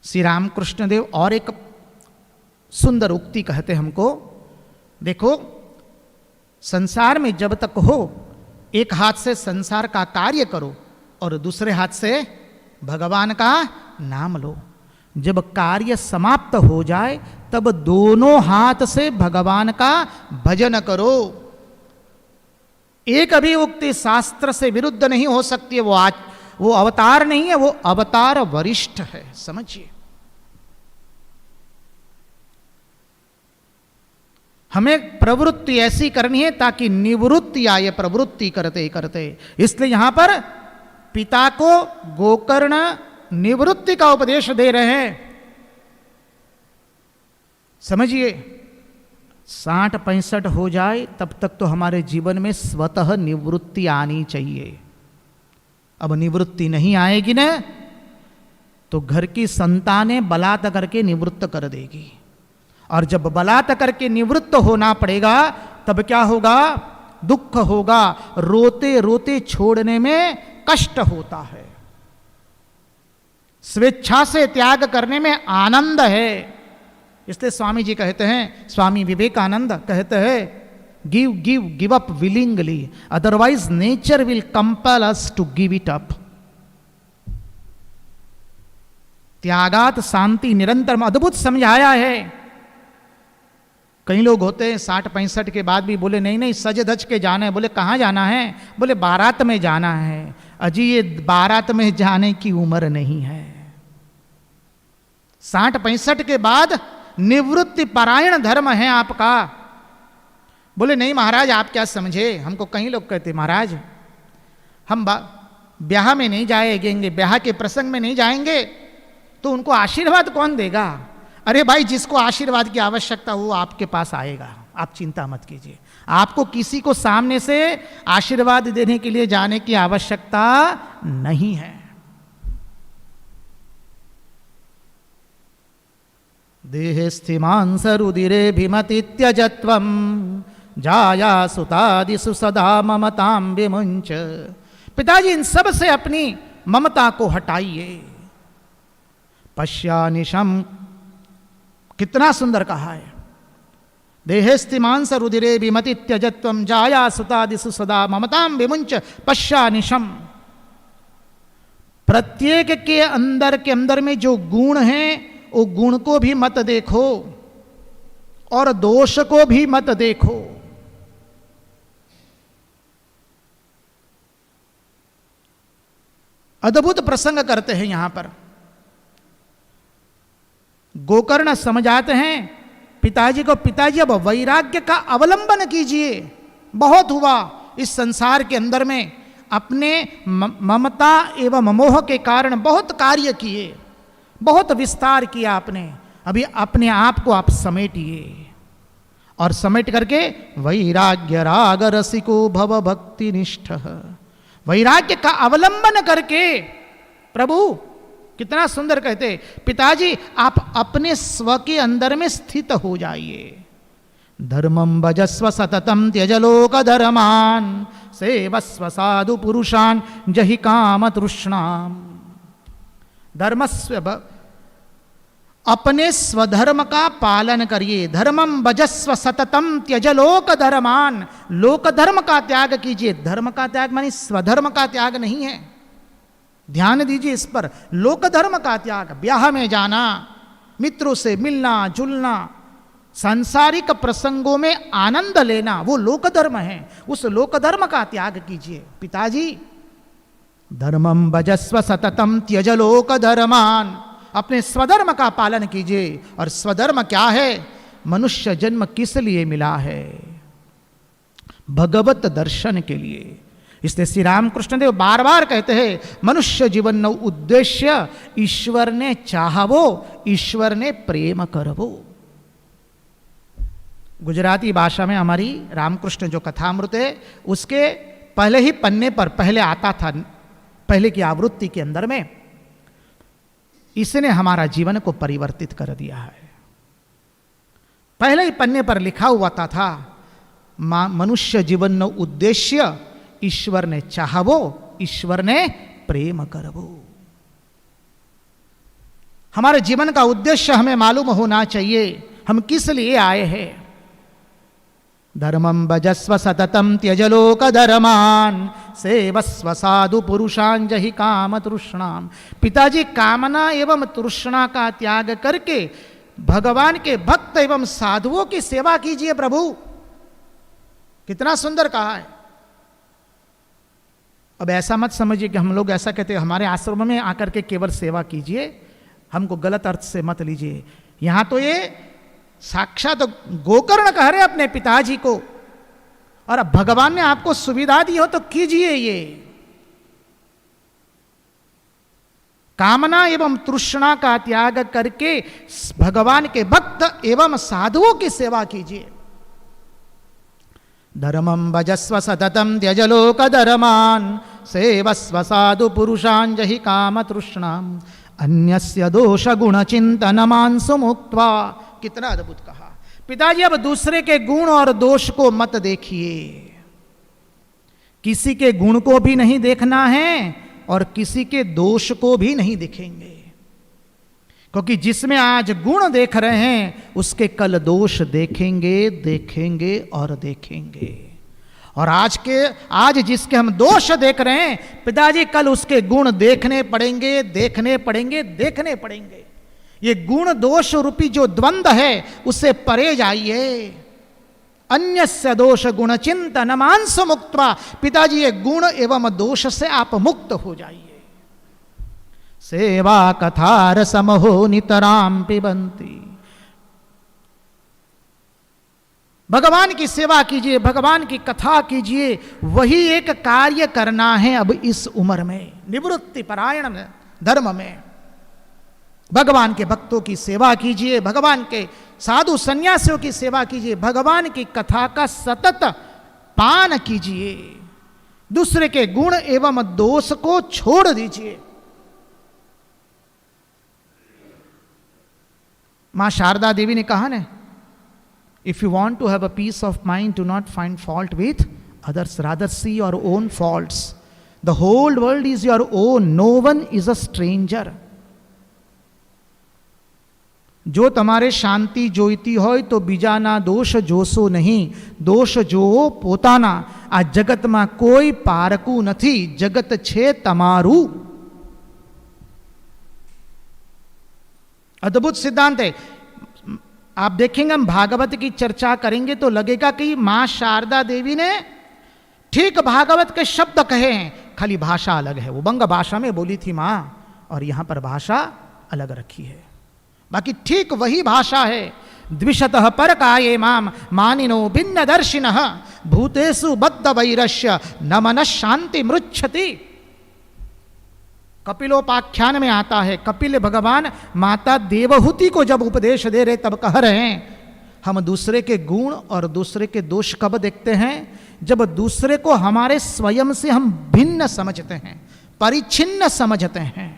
श्री रामकृष्ण देव और एक सुंदर उक्ति कहते हमको, देखो संसार में जब तक हो, एक हाथ से संसार का कार्य करो और दूसरे हाथ से भगवान का नाम लो। जब कार्य समाप्त हो जाए तब दोनों हाथ से भगवान का भजन करो। एक भी उक्ति शास्त्र से विरुद्ध नहीं हो सकती है। वो अवतार नहीं है, वो अवतार वरिष्ठ है, समझिए। हमें प्रवृत्ति ऐसी करनी है ताकि निवृत्ति आए प्रवृत्ति करते करते। इसलिए यहां पर पिता को गोकर्ण निवृत्ति का उपदेश दे रहे हैं। समझिए 60-65 हो जाए तब तक तो हमारे जीवन में स्वतः निवृत्ति आनी चाहिए। अब निवृत्ति नहीं आएगी ना तो घर की संतानें बलात् करके निवृत्त कर देगी, और जब बलात् करके निवृत्त होना पड़ेगा तब क्या होगा? दुख होगा, रोते रोते छोड़ने में कष्ट होता है। स्वेच्छा से त्याग करने में आनंद है। इसलिए स्वामी जी कहते हैं, स्वामी विवेकानंद कहते हैं, give give give up willingly, otherwise nature will compel us to give it up. त्यागात शांति निरंतर, अद्भुत समझाया है। कई लोग होते हैं 60-65 के बाद भी बोले नहीं नहीं सज धज के जाना है। बोले कहाँ जाना है? बोले बारात में जाना है। अजी ये बारात में जाने की उम्र नहीं है। 60-65 के बाद निवृत्ति परायण धर्म है आपका। बोले नहीं महाराज आप क्या समझे। हमको कई लोग कहते महाराज हम ब्याह में नहीं जाएंगे, ब्याह के प्रसंग में नहीं जाएंगे तो उनको आशीर्वाद कौन देगा। अरे भाई जिसको आशीर्वाद की आवश्यकता हो आपके पास आएगा, आप चिंता मत कीजिए। आपको किसी को सामने से आशीर्वाद देने के लिए जाने की आवश्यकता नहीं है। देहे स्थिमांस रुदिरे भिमति त्यजत्वम जाया सुतादिसु सदा ममताम विमुंच। पिताजी इन सब से अपनी ममता को हटाइए। पश्यानिशम, कितना सुंदर कहा है। देहेस्तिमांस रुदिरे विमति त्यजत्वम जाया सुतादिसु सदा ममताम विमुंच पश्यानिशम। प्रत्येक के अंदर में जो गुण हैं वो गुण को भी मत देखो और दोष को भी मत देखो। अद्भुत प्रसंग करते हैं यहां पर। गोकर्ण समझाते हैं पिताजी को, पिताजी अब वैराग्य का अवलंबन कीजिए। बहुत हुआ इस संसार के अंदर में, अपने ममता एवं मोह के कारण बहुत कार्य किए, बहुत विस्तार किया आपने। अभी अपने आप को आप समेटिए और समेट करके वैराग्य राग रसिको भव भक्ति निष्ठ, वैराग्य का अवलंबन करके। प्रभु कितना सुंदर कहते पिताजी, आप अपने स्व के अंदर में स्थित हो जाइए। धर्मम भजस्व सततम त्यज लोक धर्मान सेवस्व साधु पुरुषान जहि काम तृष्णाम। धर्मस्व, अपने स्वधर्म का पालन करिए। धर्मम भजस्व सततम त्यज लोक धर्मान, लोक धर्म का त्याग कीजिए। धर्म का त्याग मानी स्वधर्म का त्याग नहीं है, ध्यान दीजिए इस पर। लोक धर्म का त्याग, ब्याह में जाना, मित्रों से मिलना जुलना, सांसारिक प्रसंगों में आनंद लेना, वो लोक धर्म है। उस लोक धर्म का त्याग कीजिए पिताजी। धर्मम भजस्व सततम त्यज लोक धर्मान, अपने स्वधर्म का पालन कीजिए। और स्वधर्म क्या है? मनुष्य जन्म किस लिए मिला है? भगवत दर्शन के लिए। इसलिए श्री रामकृष्ण देव बार बार कहते हैं मनुष्य जीवन नो उद्देश्य ईश्वर ने चाहवो, ईश्वर ने प्रेम करवो। गुजराती भाषा में हमारी रामकृष्ण जो कथामृत है उसके पहले ही पन्ने पर पहले आता था, पहले की आवृत्ति के अंदर में। इसने हमारा जीवन को परिवर्तित कर दिया है। पहले ही पन्ने पर लिखा हुआ था मनुष्य जीवन नो उद्देश्य ईश्वर ने चाहवो, ईश्वर ने प्रेम करवो। हमारे जीवन का उद्देश्य हमें मालूम होना चाहिए, हम किस लिए आए हैं। धर्मम भजस्व सततम त्यज लोक धर्मान सेवस्व साधु पुरुषान जहि काम तृष्णाम। पिताजी कामना एवं तृष्णा का त्याग करके भगवान के भक्त एवं साधुओं की सेवा कीजिए। प्रभु कितना सुंदर कहा है। अब ऐसा मत समझिए कि हम लोग ऐसा कहते हैं हमारे आश्रम में आकर के केवल सेवा कीजिए, हमको गलत अर्थ से मत लीजिए। यहां तो ये साक्षात गोकर्ण कह रहे अपने पिताजी को, और अब भगवान ने आपको सुविधा दी हो तो कीजिए। ये कामना एवं तृष्णा का त्याग करके भगवान के भक्त एवं साधुओं की सेवा कीजिए। धर्मम भजस्व सततम त्यज लोक धर्मान सेवस्व साधु पुरुषान जहि काम तृष्णाम अन्यस्य दोष गुण चिंतन मांसु मुक्त्वा। कितना अद्भुत कहा पिताजी। अब दूसरे के गुण और दोष को मत देखिए, किसी के गुण को भी नहीं देखना है और किसी के दोष को भी नहीं दिखेंगे, क्योंकि जिसमें आज गुण देख रहे हैं उसके कल दोष देखेंगे, देखेंगे और देखेंगे। और आज जिसके हम दोष देख रहे हैं पिताजी, कल उसके गुण देखने पड़ेंगे, देखने पड़ेंगे, देखने पड़ेंगे। ये गुण दोष रूपी जो द्वंद्व है उससे परे जाइए। अन्यस्य दोष गुण चिंतन मांस मुक्त्वा, पिताजी ये गुण एवं दोष से आप मुक्त हो जाइए। सेवा कथार समहो नितराम पिबंती, भगवान की सेवा कीजिए, भगवान की कथा कीजिए, वही एक कार्य करना है अब इस उम्र में, निवृत्ति परायण में, धर्म में। भगवान के भक्तों की सेवा कीजिए, भगवान के साधु सन्यासियों की सेवा कीजिए, भगवान की कथा का सतत पान कीजिए, दूसरे के गुण एवं दोष को छोड़ दीजिए। मां शारदा देवी ने कहा ना, if you want to have a peace of mind, do not find fault with others, rather see your own faults. The whole world is your own, no one is a stranger. जो તમારે શાંતિ જોઈતી હોય તો બીજાના દોષ જોશો નહીં, દોષ જોવો પોતાના। આ જગતમાં કોઈ પારકું નથી, જગત છે તમારું। अद्भुत सिद्धांत है। आप देखेंगे, हम भागवत की चर्चा करेंगे तो लगेगा कि मां शारदा देवी ने ठीक भागवत के शब्द कहे हैं, खाली भाषा अलग है। वो बंग भाषा में बोली थी मां, और यहां पर भाषा अलग रखी है, बाकी ठीक वही भाषा है। द्विशतः पर काये माम मानिनो भिन्न दर्शिनः, भूतेषु बद्ध वैरस्य न मन शांति मृच्छति। कपिलोपाख्यान में आता है, कपिल भगवान माता देवहूति को जब उपदेश दे रहे तब कह रहे हैं, हम दूसरे के गुण और दूसरे के दोष कब देखते हैं? जब दूसरे को हमारे स्वयं से हम भिन्न समझते हैं, परिच्छिन्न समझते हैं,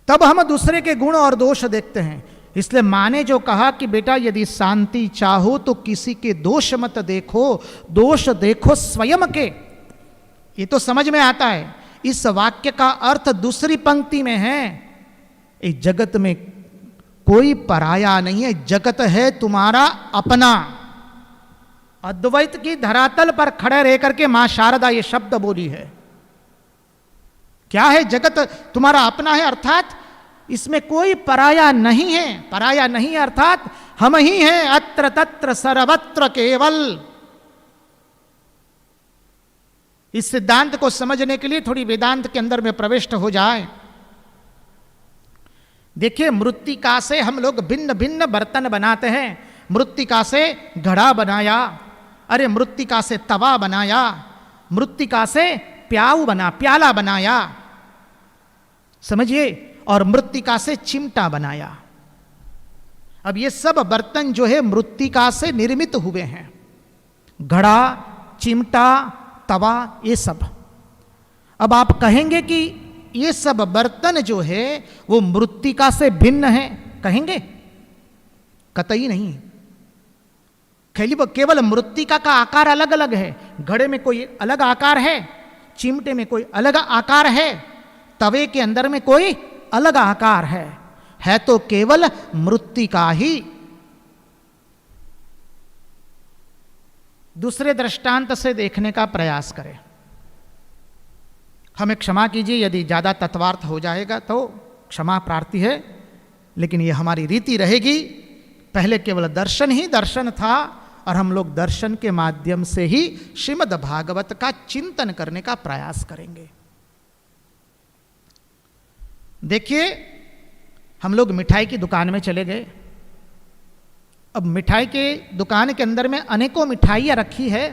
तब हम दूसरे के गुण और दोष देखते हैं। इसलिए माँ ने जो कहा कि बेटा यदि शांति चाहो तो किसी के दोष मत देखो, दोष देखो स्वयं के, ये तो समझ में आता है। इस वाक्य का अर्थ दूसरी पंक्ति में है, इस जगत में कोई पराया नहीं है, जगत है तुम्हारा अपना। अद्वैत की धरातल पर खड़े रह करके मां शारदा ये शब्द बोली है। क्या है? जगत तुम्हारा अपना है, अर्थात इसमें कोई पराया नहीं है। पराया नहीं अर्थात हम ही हैं, अत्र तत्र सर्वत्र केवल। इस सिद्धांत को समझने के लिए थोड़ी वेदांत के अंदर में प्रविष्ट हो जाए। देखिए, मृत्तिका से हम लोग भिन्न भिन्न बर्तन बनाते हैं। मृत्तिका से घड़ा बनाया, अरे मृत्तिका से तवा बनाया, मृत्तिका से प्याला बनाया, समझिए, और मृत्तिका से चिमटा बनाया। अब ये सब बर्तन जो है मृत्तिका से निर्मित हुए हैं, घड़ा, चिमटा, तवा, ये सब। अब आप कहेंगे कि ये सब बर्तन जो है वो मृत्तिका से भिन्न है, कहेंगे? कतई नहीं। केवल मृत्तिका का आकार अलग अलग है। घड़े में कोई अलग आकार है, चिमटे में कोई अलग आकार है, तवे के अंदर में कोई अलग आकार है तो केवल मृत्तिका ही। दूसरे दृष्टांत से देखने का प्रयास करें। हमें क्षमा कीजिए यदि ज्यादा तत्वार्थ हो जाएगा तो क्षमा प्रार्थी है, लेकिन ये हमारी रीति रहेगी। पहले केवल दर्शन ही दर्शन था और हम लोग दर्शन के माध्यम से ही श्रीमद् भागवत का चिंतन करने का प्रयास करेंगे। देखिए, हम लोग मिठाई की दुकान में चले गए। अब मिठाई के दुकान के अंदर में अनेकों मिठाइयाँ रखी है,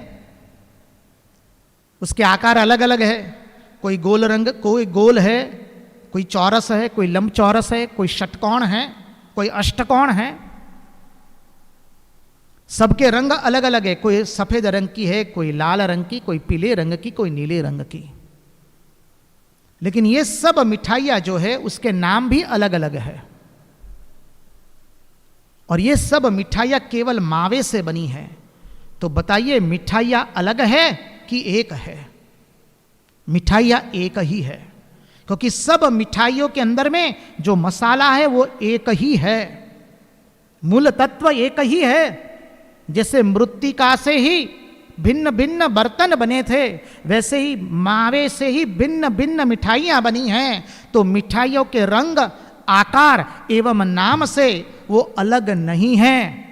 उसके आकार अलग अलग है। कोई गोल रंग, कोई गोल है, कोई चौरस है, कोई लंब चौरस है, कोई षटकोण है, कोई अष्टकोण है। सबके रंग अलग अलग है। कोई सफेद रंग की है, कोई लाल रंग की, कोई पीले रंग की, कोई नीले रंग की। लेकिन ये सब मिठाइयाँ जो है उसके नाम भी अलग अलग है। और ये सब मिठाइयाँ केवल मावे से बनी है। तो बताइए, मिठाइयाँ अलग है कि एक है? मिठाइयाँ एक ही है, क्योंकि सब मिठाइयों के अंदर में जो मसाला है वो एक ही है, मूल तत्व एक ही है। जैसे मृत्तिका से ही भिन्न भिन्न बर्तन बने थे, वैसे ही मावे से ही भिन्न भिन्न मिठाइयां बनी हैं। तो मिठाइयों के रंग, आकार एवं नाम से वो अलग नहीं हैं,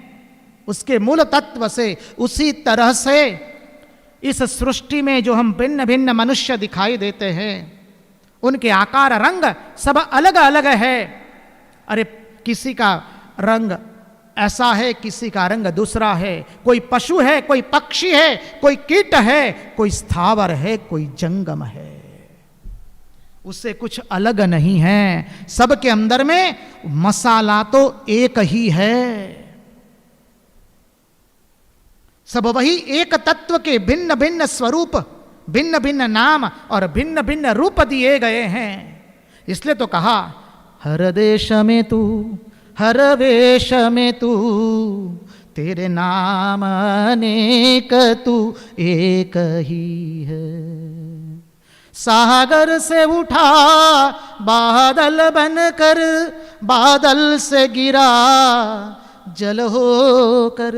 उसके मूल तत्व से। उसी तरह से इस सृष्टि में जो हम भिन्न भिन्न मनुष्य दिखाई देते हैं, उनके आकार रंग सब अलग अलग है। अरे किसी का रंग ऐसा है, किसी का रंग दूसरा है, कोई पशु है, कोई पक्षी है, कोई कीट है, कोई स्थावर है, कोई जंगम है, उससे कुछ अलग नहीं है। सबके अंदर में मसाला तो एक ही है। सब वही एक तत्व के भिन्न भिन्न स्वरूप, भिन्न भिन्न नाम और भिन्न भिन्न रूप दिए गए हैं। इसलिए तो कहा हर देश में तू, हर वेश में तू, तेरे नाम अनेक तू एक ही है। सागर से उठा बादल बनकर, बादल से गिरा जल होकर,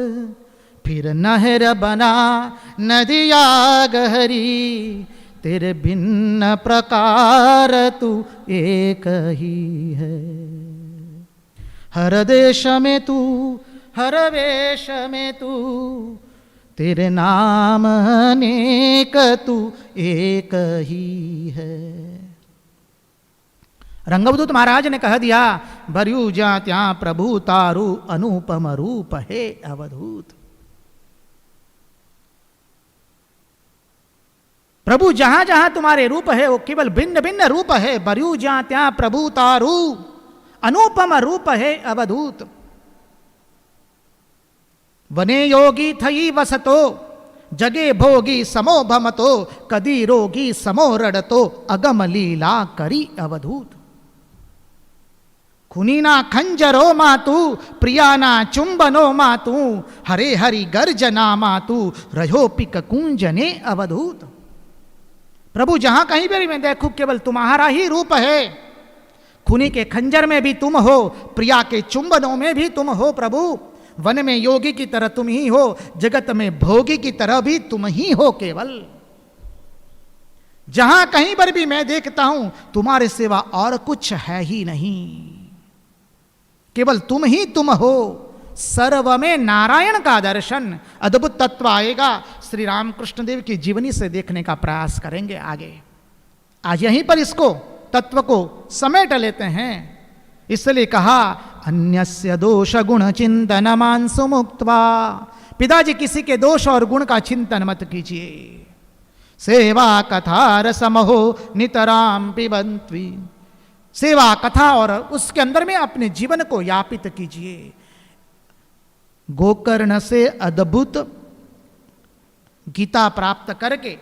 फिर नहर बना नदिया गहरी, तेरे भिन्न प्रकार तू एक ही है। हर देश में तू, हर वेश में तू, तेरे नाम अनेक तू एक ही है। रंगवदूत महाराज ने कह दिया, बरयू जा त्या प्रभु तारू अनुपम रूप है अवधूत। प्रभु जहां जहां तुम्हारे रूप है वो केवल भिन्न भिन्न रूप है। बरयू जा त्या प्रभु तारू अनुपम रूप है अवधूत। वने योगी थई वसतो, जगे भोगी समो भमतो, कदी रोगी समो रड़तो, अगम लीला करी अवधूत। खुनीना खंजरो मातू, प्रियाना चुंबनो मातू, हरे हरि गर्जना मातू, रहो पिक कुंजने अवधूत। प्रभु जहां कहीं पर मैं देखूं केवल तुम्हारा ही रूप है। खूनी के खंजर में भी तुम हो, प्रिया के चुंबनों में भी तुम हो प्रभु। वन में योगी की तरह तुम ही हो, जगत में भोगी की तरह भी तुम ही हो। केवल जहां कहीं पर भी मैं देखता हूं तुम्हारे सिवा और कुछ है ही नहीं, केवल तुम ही तुम हो। सर्व में नारायण का दर्शन, अद्भुत तत्व आएगा। श्री रामकृष्ण देव की जीवनी से देखने का प्रयास करेंगे आगे। आज यहीं पर इसको तत्व को समेट लेते हैं। इसलिए कहा अन्यस्य दोष गुण चिंतन मांसु मुक्त्वा। पिताजी किसी के दोष और गुण का चिंतन मत कीजिए। सेवा कथा रसमहो नितराम पिबंत्वी। सेवा कथा और उसके अंदर में अपने जीवन को यापित कीजिए। गोकर्ण से अद्भुत गीता प्राप्त करके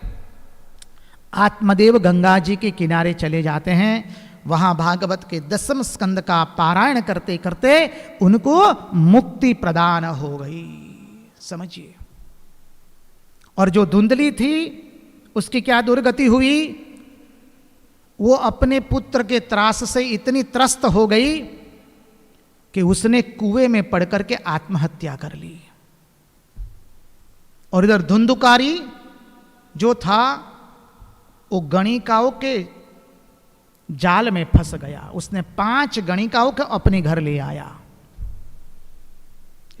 आत्मदेव गंगा जी के किनारे चले जाते हैं। वहां भागवत के 10वें स्कंद का पारायण करते करते उनको मुक्ति प्रदान हो गई, समझिए। और जो धुंधली थी उसकी क्या दुर्गति हुई? वो अपने पुत्र के त्रास से इतनी त्रस्त हो गई कि उसने कुएं में पड़ करके आत्महत्या कर ली। और इधर धुंधुकारी जो था वो गणिकाओं के जाल में फंस गया। उसने 5 गणिकाओं को अपने घर ले आया।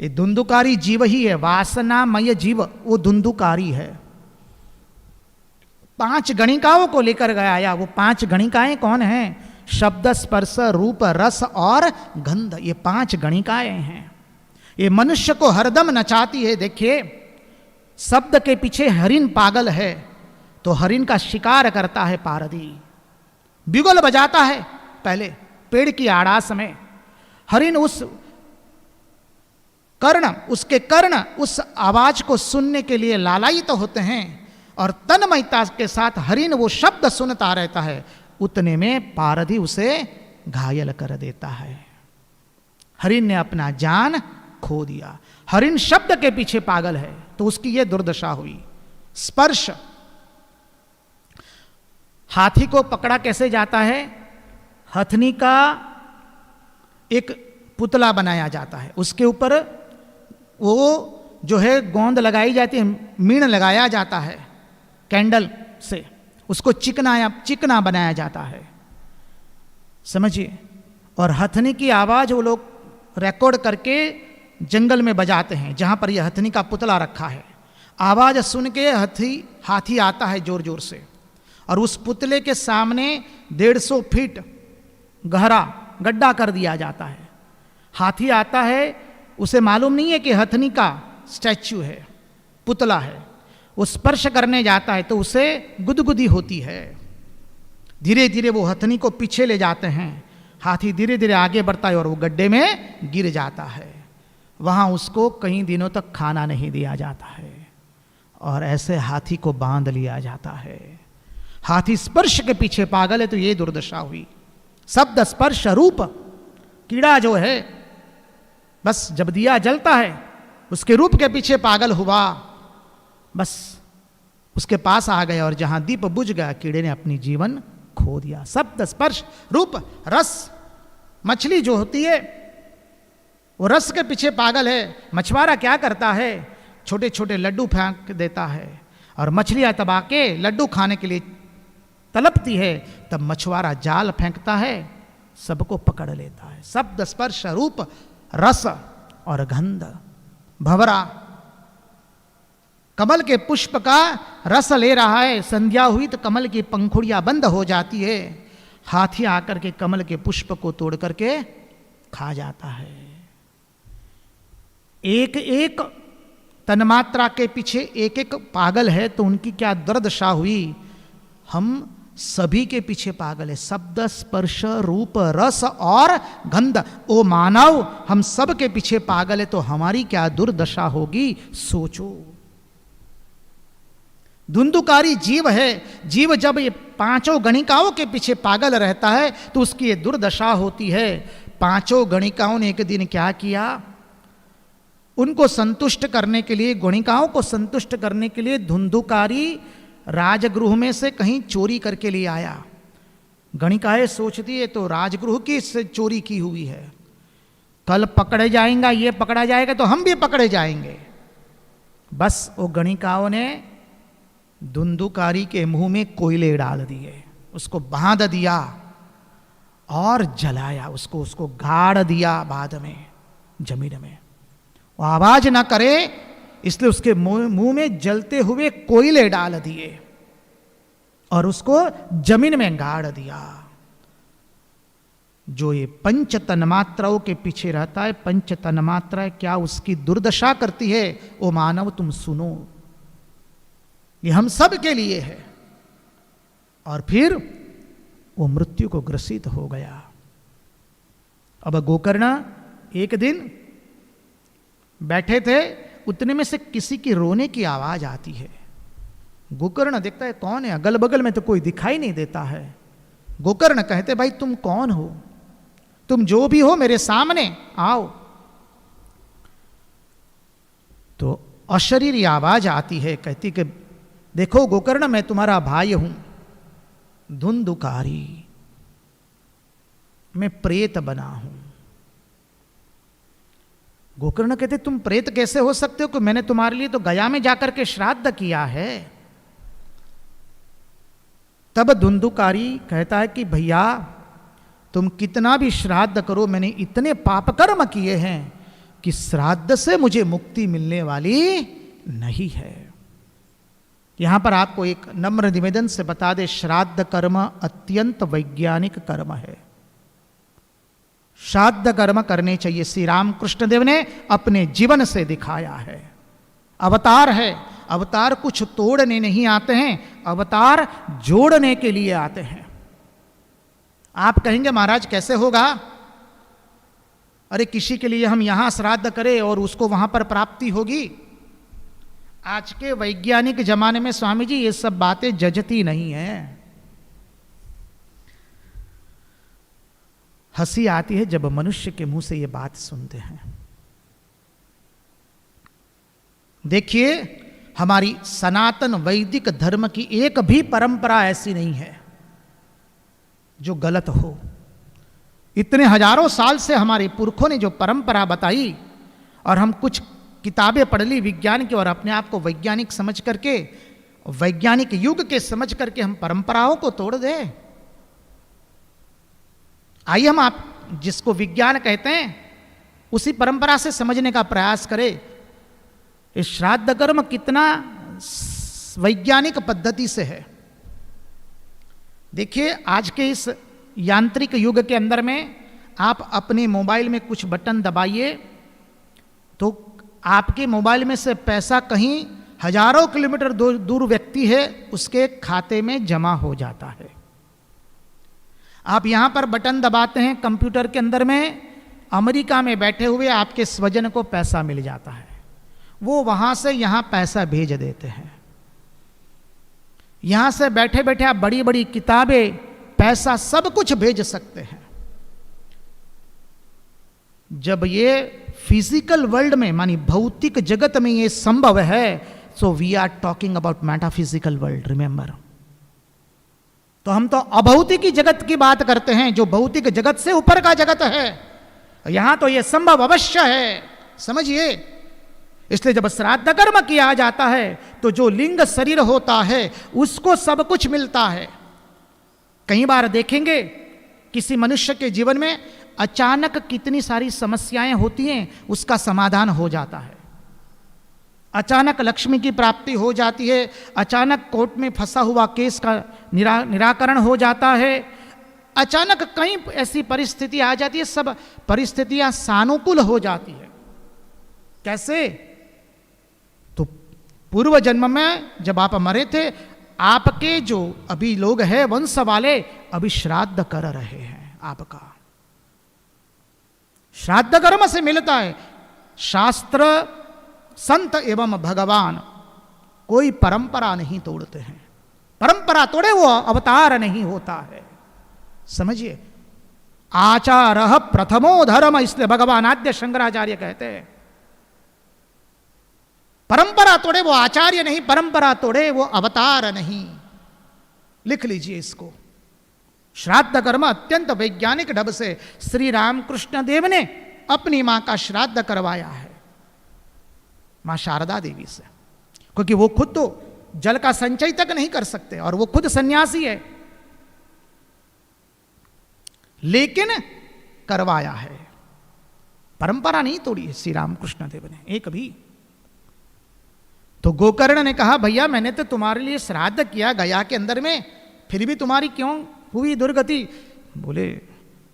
ये धुंधुकारी जीव ही है, वासनामय जीव वो धुंधुकारी है। 5 गणिकाओं को लेकर गया। वो 5 गणिकाएं कौन हैं? शब्द, स्पर्श, रूप, रस और गंध, ये 5 गणिकाएं हैं। ये मनुष्य को हरदम नचाती है। देखिए, शब्द के पीछे हरिण पागल है तो हरिण का शिकार करता है पारधी। बिगुल बजाता है पहले पेड़ की आड़ास में। हरिण उसके कर्ण उस आवाज को सुनने के लिए लालायित तो होते हैं और तन्मयता के साथ हरिण वो शब्द सुनता रहता है। उतने में पारधी उसे घायल कर देता है। हरिण ने अपना जान खो दिया। हरिण शब्द के पीछे पागल है तो उसकी यह दुर्दशा हुई। स्पर्श, हाथी को पकड़ा कैसे जाता है? हथनी का एक पुतला बनाया जाता है, उसके ऊपर वो जो है गोंद लगाई जाती है, मीण लगाया जाता है कैंडल से, उसको चिकना बनाया जाता है, समझिए। और हथनी की आवाज़ वो लोग रिकॉर्ड करके जंगल में बजाते हैं जहाँ पर यह हथनी का पुतला रखा है। आवाज़ सुन के हाथी आता है जोर जोर से, और उस पुतले के सामने 150 फीट गहरा गड्ढा कर दिया जाता है। हाथी आता है, उसे मालूम नहीं है कि हथनी का स्टैच्यू है, पुतला है। वो स्पर्श करने जाता है तो उसे गुदगुदी होती है। धीरे धीरे वो हथनी को पीछे ले जाते हैं, हाथी धीरे धीरे आगे बढ़ता है और वो गड्ढे में गिर जाता है। वहाँ उसको कई दिनों तक खाना नहीं दिया जाता है और ऐसे हाथी को बांध लिया जाता है। हाथी स्पर्श के पीछे पागल है, तो ये दुर्दशा हुई। शब्द स्पर्श रूप, कीड़ा जो है बस जब दिया जलता है उसके रूप के पीछे पागल हुआ, बस उसके पास आ गया और जहां दीप बुझ गया कीड़े ने अपनी जीवन खो दिया। शब्द स्पर्श रूप रस, मछली जो होती है वो रस के पीछे पागल है। मछुआरा क्या करता है? छोटे छोटे लड्डू फेंक देता है और मछलियां तब आके लड्डू खाने के लिए तलपती है, तब मछुआरा जाल फेंकता है, सबको पकड़ लेता है। शब्द स्पर्श रूप रस और गंध। भंवरा कमल के पुष्प का रस ले रहा है, संध्या हुई तो कमल की पंखुड़ियां बंद हो जाती है। हाथी आकर के कमल के पुष्प को तोड़ करके खा जाता है। एक एक तन्मात्रा के पीछे एक एक पागल है, तो उनकी क्या दुर्दशा हुई। हम सभी के पीछे पागल है, शब्द स्पर्श रूप रस और गंध। ओ मानव, हम सब के पीछे पागल है, तो हमारी क्या दुर्दशा होगी, सोचो। धुंधुकारी जीव है, जीव जब ये पांचों गणिकाओं के पीछे पागल रहता है तो उसकी ये दुर्दशा होती है। पांचों गणिकाओं ने एक दिन क्या किया, उनको संतुष्ट करने के लिए, गणिकाओं को संतुष्ट करने के लिए धुंधुकारी राजगृह में से कहीं चोरी करके ले आया। गणिकाएं सोचती है तो राजगृह की से चोरी की हुई है, कल पकड़े जाएगा, ये पकड़ा जाएगा तो हम भी पकड़े जाएंगे। बस वो गणिकाओं ने धुंधुकारी के मुंह में कोयले डाल दिए, उसको बांध दिया और जलाया, उसको गाड़ दिया बाद में जमीन में। वो आवाज ना करे इसलिए उसके मुंह में जलते हुए कोयले डाल दिए और उसको जमीन में गाड़ दिया। जो ये पंच तन्मात्राओं के पीछे रहता है, पंच तन्मात्राएं क्या उसकी दुर्दशा करती है, ओ मानव तुम सुनो, ये हम सब के लिए है। और फिर वो मृत्यु को ग्रसित हो गया। अब गोकर्ण एक दिन बैठे थे, उतने में से किसी की रोने की आवाज आती है। गोकर्ण देखता है कौन है, अगल बगल में तो कोई दिखाई नहीं देता है। गोकर्ण कहते भाई तुम कौन हो, तुम जो भी हो मेरे सामने आओ। तो अशरीरी आवाज आती है, कहती कि देखो गोकर्ण मैं तुम्हारा भाई हूं, धुंधुकारी, मैं प्रेत बना हूं। गोकर्ण कहते तुम प्रेत कैसे हो सकते हो, कि मैंने तुम्हारे लिए तो गया में जाकर के श्राद्ध किया है। तब धुंधुकारी कहता है कि भैया तुम कितना भी श्राद्ध करो, मैंने इतने पाप कर्म किए हैं कि श्राद्ध से मुझे मुक्ति मिलने वाली नहीं है। यहां पर आपको एक नम्र निवेदन से बता दे, श्राद्ध कर्म अत्यंत वैज्ञानिक कर्म है। श्राद्ध कर्म करने चाहिए, श्री रामकृष्ण देव ने अपने जीवन से दिखाया है। अवतार है, अवतार कुछ तोड़ने नहीं आते हैं, अवतार जोड़ने के लिए आते हैं। आप कहेंगे महाराज कैसे होगा, अरे किसी के लिए हम यहां श्राद्ध करें और उसको वहां पर प्राप्ति होगी। आज के वैज्ञानिक जमाने में स्वामी जी ये सब बातें जजती नहीं है। हंसी आती है जब मनुष्य के मुंह से ये बात सुनते हैं। देखिए हमारी सनातन वैदिक धर्म की एक भी परंपरा ऐसी नहीं है जो गलत हो। इतने हजारों साल से हमारे पुरखों ने जो परंपरा बताई और हम कुछ किताबें पढ़ ली विज्ञान की और अपने आप को वैज्ञानिक समझ करके, वैज्ञानिक युग के समझ करके हम परंपराओं को तोड़ दें। आइए हम आप जिसको विज्ञान कहते हैं उसी परंपरा से समझने का प्रयास करें। इस श्राद्ध कर्म कितना वैज्ञानिक पद्धति से है। देखिए आज के इस यांत्रिक युग के अंदर में आप अपने मोबाइल में कुछ बटन दबाइए तो आपके मोबाइल में से पैसा कहीं हजारों किलोमीटर दूर व्यक्ति है उसके खाते में जमा हो जाता है। आप यहां पर बटन दबाते हैं कंप्यूटर के अंदर में, अमेरिका में बैठे हुए आपके स्वजन को पैसा मिल जाता है, वो वहां से यहां पैसा भेज देते हैं। यहां से बैठे बैठे आप बड़ी बड़ी किताबें, पैसा, सब कुछ भेज सकते हैं। जब ये फिजिकल वर्ल्ड में मानी भौतिक जगत में ये संभव है, so we are talking about metaphysical world, remember. तो हम तो अभौतिकी जगत की बात करते हैं जो भौतिक जगत से ऊपर का जगत है। यहां तो यह संभव अवश्य है, समझिए। इसलिए जब श्राद्ध कर्म किया जाता है तो जो लिंग शरीर होता है उसको सब कुछ मिलता है। कई बार देखेंगे किसी मनुष्य के जीवन में अचानक कितनी सारी समस्याएं होती हैं, उसका समाधान हो जाता है। अचानक लक्ष्मी की प्राप्ति हो जाती है, अचानक कोर्ट में फंसा हुआ केस का निराकरण हो जाता है, अचानक कई ऐसी परिस्थिति आ जाती है, सब परिस्थितियां सानुकूल हो जाती है। कैसे? तो पूर्व जन्म में जब आप मरे थे, आपके जो अभी लोग हैं वंश वाले अभी श्राद्ध कर रहे हैं, आपका श्राद्ध कर्म से मिलता है। शास्त्र, संत एवं भगवान कोई परंपरा नहीं तोड़ते हैं। परंपरा तोड़े वो अवतार नहीं होता है, समझिए। आचारः प्रथमो धर्म, इसलिए भगवान आद्य शंकराचार्य कहते हैं परंपरा तोड़े वो आचार्य नहीं, परंपरा तोड़े वो अवतार नहीं। लिख लीजिए इसको। श्राद्ध कर्म अत्यंत वैज्ञानिक ढंग से श्री रामकृष्ण देव ने अपनी मां का श्राद्ध करवाया है, मां शारदा देवी से, क्योंकि वो खुद तो जल का संचय तक नहीं कर सकते और वो खुद सन्यासी है, लेकिन करवाया है। परंपरा नहीं तोड़ी है श्री रामकृष्ण देव ने एक भी। तो गोकर्ण ने कहा भैया मैंने तो तुम्हारे लिए श्राद्ध किया गया के अंदर में, फिर भी तुम्हारी क्यों हुई दुर्गति? बोले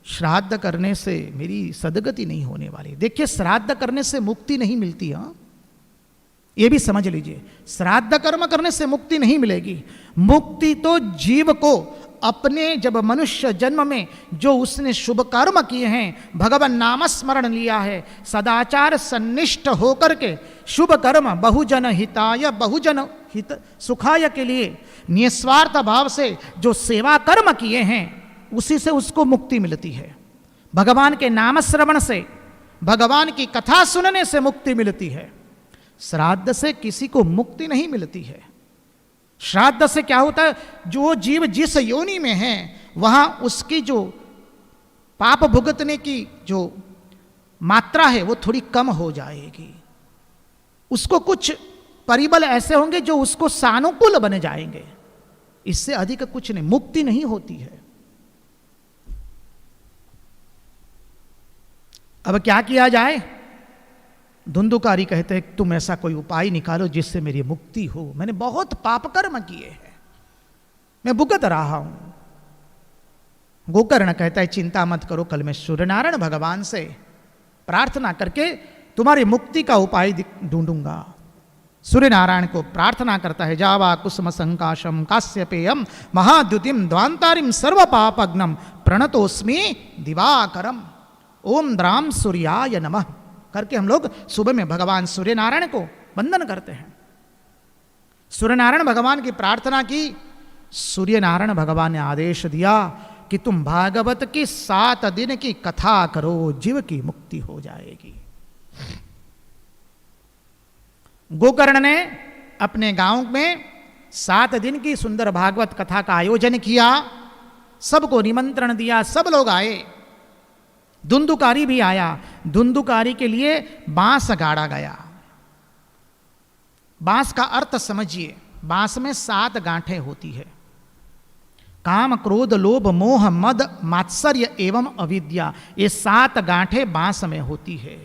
श्राद्ध करने से मेरी सदगति नहीं होने वाली। देखिए श्राद्ध करने से मुक्ति नहीं मिलती, हाँ ये भी समझ लीजिए। श्राद्ध कर्म करने से मुक्ति नहीं मिलेगी। मुक्ति तो जीव को अपने जब मनुष्य जन्म में जो उसने शुभ कर्म किए हैं, भगवान नाम स्मरण लिया है, सदाचार सन्निष्ठ होकर के शुभ कर्म बहुजन हिताय, बहुजन हित सुखाय के लिए निस्वार्थ भाव से जो सेवा कर्म किए हैं, उसी से उसको मुक्ति मिलती है। भगवान के नाम श्रवण से, भगवान की कथा सुनने से मुक्ति मिलती है। श्राद्ध से किसी को मुक्ति नहीं मिलती है। श्राद्ध से क्या होता है, जो जीव जिस योनि में है वहां उसकी जो पाप भुगतने की जो मात्रा है वो थोड़ी कम हो जाएगी। उसको कुछ परिबल ऐसे होंगे जो उसको सानुकूल बन जाएंगे, इससे अधिक कुछ नहीं, मुक्ति नहीं होती है। अब क्या किया जाए? धुंधुकारी कहते हैं तुम ऐसा कोई उपाय निकालो जिससे मेरी मुक्ति हो। मैंने बहुत पाप कर्म किए हैं, मैं भुगत रहा हूं। गोकर्ण कहता है चिंता मत करो, कल मैं सूर्यनारायण भगवान से प्रार्थना करके तुम्हारी मुक्ति का उपाय ढूंढूंगा। सूर्यनारायण को प्रार्थना करता है, जावा कुसुम संकाशम काश्यपेयम महाद्युतिम द्वांतारिम सर्व पापग्नम प्रणतोस्मि दिवाकरम ओम द्राम सूर्याय नमः करके हम लोग सुबह में भगवान सूर्यनारायण को वंदन करते हैं। सूर्यनारायण भगवान की प्रार्थना की। सूर्यनारायण भगवान ने आदेश दिया कि तुम भागवत की 7 दिन की कथा करो, जीव की मुक्ति हो जाएगी। गोकर्ण ने अपने गांव में 7 दिन की सुंदर भागवत कथा का आयोजन किया सबको निमंत्रण दिया, सब लोग आए, धुंधुकारी भी आया। धुंधुकारी के लिए बांस गाड़ा गया। बांस का अर्थ समझिए, बांस में 7 गांठें होती है। काम, क्रोध, लोभ, मोह, मद, मात्सर्य एवं अविद्या, ये 7 गांठें बांस में होती है।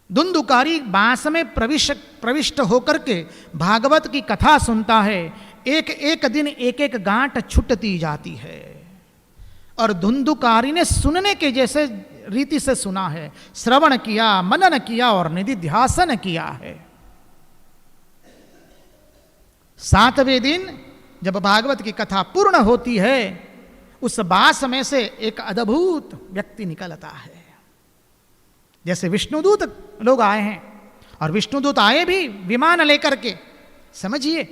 धुंधुकारी बांस में प्रविष्ट होकर के भागवत की कथा सुनता है। एक एक दिन एक एक गांठ छुटती जाती है। और धुंधुकारी ने सुनने के जैसे रीति से सुना है, श्रवण किया, मनन किया और निधिध्यासन किया है। 7वें दिन जब भागवत की कथा पूर्ण होती है, उस बांस में से एक अद्भुत व्यक्ति निकलता है। जैसे विष्णुदूत लोग आए हैं, और विष्णुदूत आए भी विमान लेकर के, समझिए,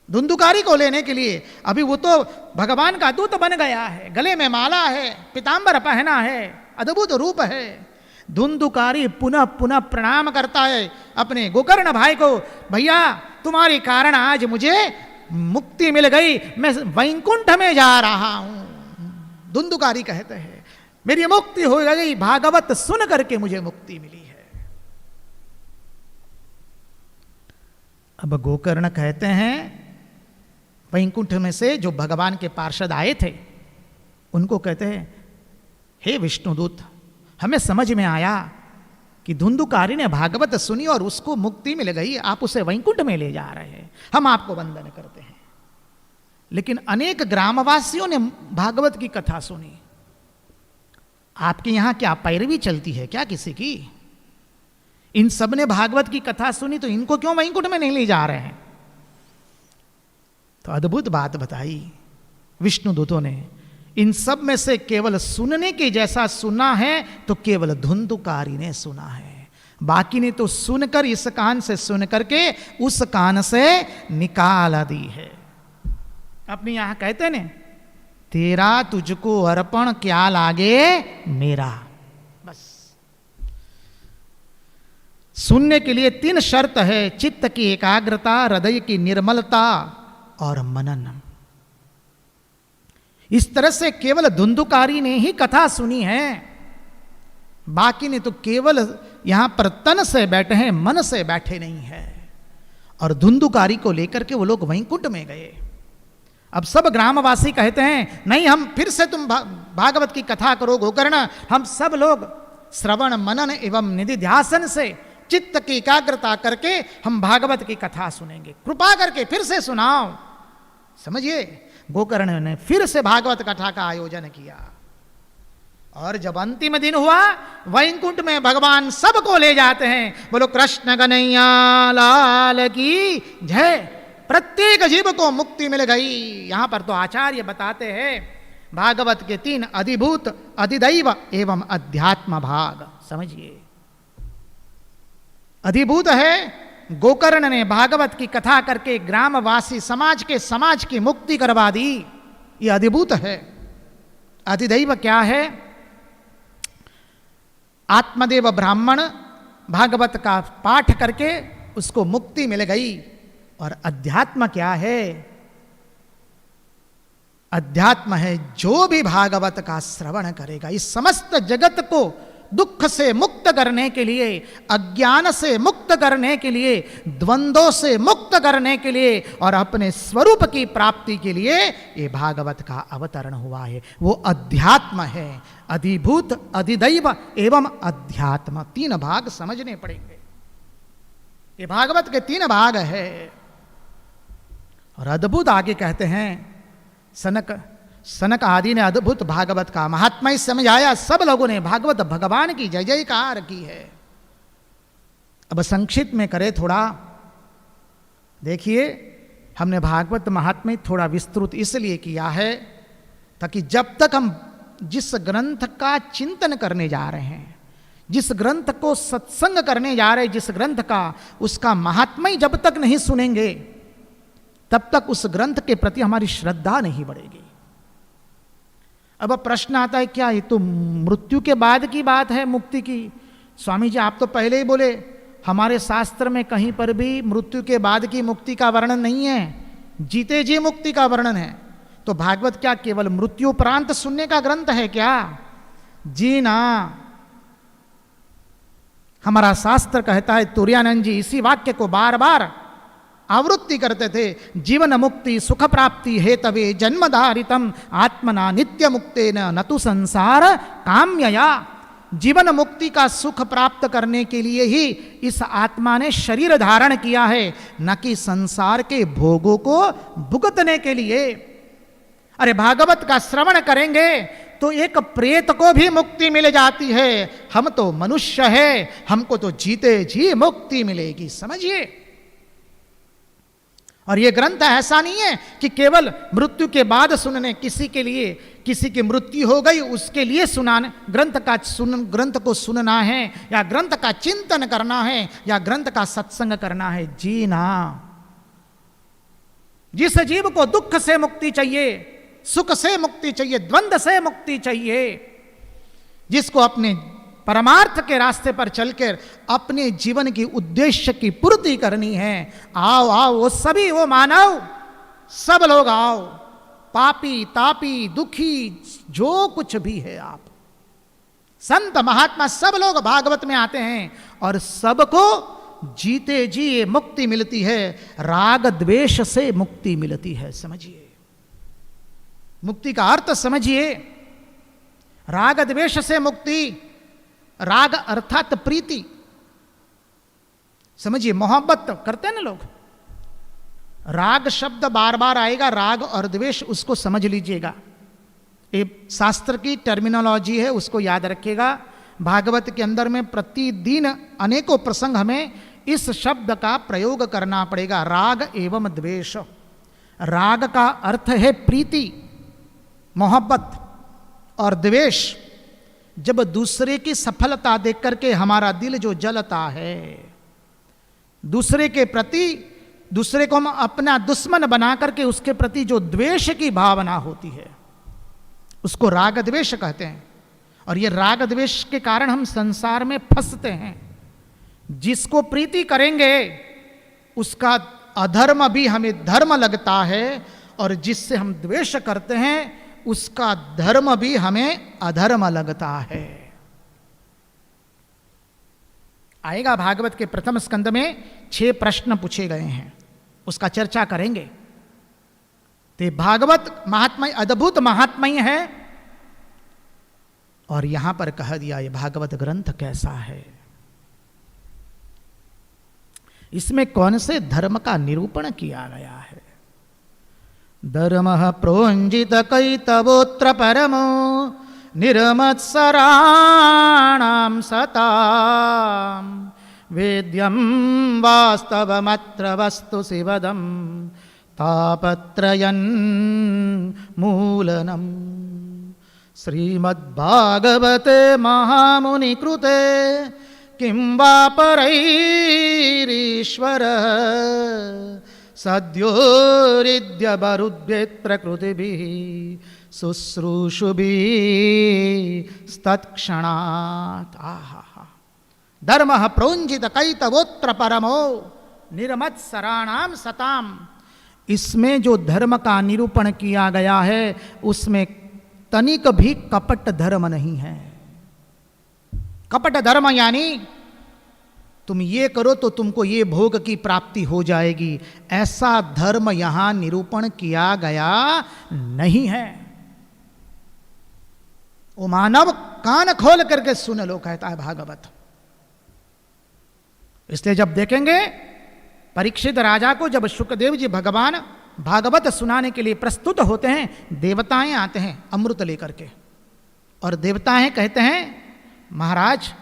धुंधुकारी को लेने के लिए। अभी वो तो भगवान का दूत बन गया है, गले में माला है, पीतांबर पहना है, अद्भुत रूप है। धुंधुकारी पुनः पुनः प्रणाम करता है अपने गोकर्ण भाई को, भैया तुम्हारे कारण आज मुझे मुक्ति मिल गई, मैं वैकुंठ में जा रहा हूं। धुंधुकारी कहते हैं मेरी मुक्ति हो गई, भागवत सुन करके मुझे मुक्ति मिली है। अब गोकर्ण कहते हैं वैकुंठ में से जो भगवान के पार्षद आए थे उनको कहते हैं, हे विष्णुदूत, हमें समझ में आया कि धुंधुकारी ने भागवत सुनी और उसको मुक्ति मिल गई, आप उसे वैकुंठ में ले जा रहे हैं, हम आपको वंदन करते हैं। लेकिन अनेक ग्रामवासियों ने भागवत की कथा सुनी, आपके यहां क्या पैरवी चलती है क्या किसी की? इन सब ने भागवत की कथा सुनी तो इनको क्यों वैकुंठ में नहीं ले जा रहे हैं? तो अद्भुत बात बताई विष्णुदूतों ने, इन सब में से केवल सुनने के जैसा सुना है तो केवल धुंधुकारी ने सुना है, बाकी ने तो सुनकर, इस कान से सुन करके उस कान से निकाल दी है। अपने यहां कहते ने, तेरा तुझको अर्पण क्या लागे मेरा। बस सुनने के लिए 3 शर्त है, चित्त की एकाग्रता, हृदय की निर्मलता और मनन। इस तरह से केवल धुंधुकारी ने ही कथा सुनी है, बाकी ने तो केवल यहां पर तन से बैठे हैं, मन से बैठे नहीं है। और धुंधुकारी को लेकर के वो लोग वैकुंठ में गए। अब सब ग्रामवासी कहते हैं, नहीं, हम फिर से तुम भागवत की कथा करो गोकर्ण, हम सब लोग श्रवण मनन एवं निधिध्यासन से चित्त की एकाग्रता करके हम भागवत की कथा सुनेंगे, कृपा करके फिर से सुनाओ। समझिए, गोकर्ण ने फिर से भागवत कथा का आयोजन किया। और जब अंतिम दिन हुआ, वैकुंठ में भगवान सबको ले जाते हैं। बोलो कृष्ण कन्हैया लाल की जय। प्रत्येक जीव को मुक्ति मिल गई। यहां पर तो आचार्य बताते हैं भागवत के 3 अधिभूत, अधिदैव एवं अध्यात्म भाग। समझिए, अधिभूत है गोकर्ण ने भागवत की कथा करके ग्रामवासी समाज की मुक्ति करवा दी, ये अधिभूत है। अधिदैव क्या है? आत्मदेव ब्राह्मण भागवत का पाठ करके उसको मुक्ति मिल गई। और अध्यात्म क्या है? अध्यात्म है जो भी भागवत का श्रवण करेगा, इस समस्त जगत को दुख से मुक्त करने के लिए, अज्ञान से मुक्त करने के लिए, द्वंद्वों से मुक्त करने के लिए और अपने स्वरूप की प्राप्ति के लिए ये भागवत का अवतरण हुआ है। वो अध्यात्म है। अधिभूत, अधिदैव एवं अध्यात्म, 3 भाग समझने पड़ेंगे। ये भागवत के 3 भाग है। और अद्भुत आगे कहते हैं, सनक आदि ने अद्भुत भागवत का महात्मा समझाया। सब लोगों ने भागवत भगवान की जय जयकार की है। अब संक्षिप्त में करें थोड़ा, देखिए, हमने भागवत महात्म्य थोड़ा विस्तृत इसलिए किया है ताकि जब तक हम जिस ग्रंथ का चिंतन करने जा रहे हैं, जिस ग्रंथ को सत्संग करने जा रहे हैं, जिस ग्रंथ का उसका महात्म्य जब तक नहीं सुनेंगे तब तक उस ग्रंथ के प्रति हमारी श्रद्धा नहीं बढ़ेगी। अब प्रश्न आता है, क्या ये तो मृत्यु के बाद की बात है, मुक्ति की? स्वामी जी, आप तो पहले ही बोले हमारे शास्त्र में कहीं पर भी मृत्यु के बाद की मुक्ति का वर्णन नहीं है। जीते जी मुक्ति का वर्णन है। तो भागवत क्या केवल मृत्युपरांत सुनने का ग्रंथ है क्या? जी ना। हमारा शास्त्र कहता है, तुरानंद जी इसी वाक्य को बार बार आवृत्ति करते थे, जीवन मुक्ति सुख प्राप्ति हेतवे जन्मधारितम आत्मना नित्य मुक्तेन न तु संसार काम्यया। जीवन मुक्ति का सुख प्राप्त करने के लिए ही इस आत्मा ने शरीर धारण किया है, न कि संसार के भोगों को भुगतने के लिए। अरे भागवत का श्रवण करेंगे तो एक प्रेत को भी मुक्ति मिल जाती है, हम तो मनुष्य है, हमको तो जीते जी मुक्ति मिलेगी, समझिए। और ये ग्रंथ ऐसा नहीं है कि केवल मृत्यु के बाद सुनने, किसी के लिए, किसी की मृत्यु हो गई उसके लिए सुनाने, ग्रंथ को सुनना है या ग्रंथ का चिंतन करना है या ग्रंथ का सत्संग करना है। जी ना। जिस जीव को दुख से मुक्ति चाहिए, सुख से मुक्ति चाहिए, द्वंद्व से मुक्ति चाहिए, जिसको अपने परमार्थ के रास्ते पर चलकर अपने जीवन की उद्देश्य की पूर्ति करनी है, आओ आओ वो सभी, वो मानव सब लोग आओ, पापी तापी दुखी जो कुछ भी है, आप संत महात्मा सब लोग भागवत में आते हैं और सबको जीते जी ये मुक्ति मिलती है, राग द्वेष से मुक्ति मिलती है। समझिए, मुक्ति का अर्थ समझिए। राग द्वेष से मुक्ति, राग अर्थात प्रीति, समझिए, मोहब्बत करते हैं ना लोग, राग शब्द बार बार आएगा, राग और द्वेष, उसको समझ लीजिएगा। ये शास्त्र की टर्मिनोलॉजी है, उसको याद रखिएगा। भागवत के अंदर में प्रतिदिन अनेकों प्रसंग हमें इस शब्द का प्रयोग करना पड़ेगा, राग एवं द्वेष। राग का अर्थ है प्रीति, मोहब्बत, और द्वेष जब दूसरे की सफलता देख करके हमारा दिल जो जलता है, दूसरे के प्रति, दूसरे को हम अपना दुश्मन बना करके उसके प्रति जो द्वेष की भावना होती है, उसको राग द्वेष कहते हैं। और ये राग द्वेष के कारण हम संसार में फंसते हैं। जिसको प्रीति करेंगे उसका अधर्म भी हमें धर्म लगता है, और जिससे हम द्वेष करते हैं उसका धर्म भी हमें अधर्म लगता है। आएगा भागवत के प्रथम स्कंद में 6 प्रश्न पूछे गए हैं, उसका चर्चा करेंगे। तो भागवत महात्म्य, अद्भुत महात्म्य है। और यहां पर कह दिया ये भागवत ग्रंथ कैसा है, इसमें कौन से धर्म का निरूपण किया गया है। धर्मः प्रोञ्जित कैतवोऽत्र परमो निरमत्सराणां सतां वेद्यं वास्तवमत्र वस्तु शिवदं तापत्रयन् मूलनम्। श्रीमद्भागवते महामुनिकृते किं वा परैरीश्वरः सद्योरिद्यवरुद्येत् प्रकृतिभिः शुश्रूषुभिस्तत्क्षणात्। आहा, धर्मः प्रोञ्जित कैतवोऽत्र परमो निर्मत्सराणां सताम्। इसमें जो धर्म का निरूपण किया गया है उसमें तनिक भी कपट धर्म नहीं है। कपट धर्म यानी तुम ये करो तो तुमको ये भोग की प्राप्ति हो जाएगी, ऐसा धर्म यहां निरूपण किया गया नहीं है। वो मानव कान खोल करके सुन लो, कहता है भागवत। इसलिए जब देखेंगे परीक्षित राजा को, जब शुकदेव जी भगवान भागवत सुनाने के लिए प्रस्तुत होते हैं, देवताएं आते हैं अमृत लेकर के, और देवताएं कहते हैं महाराज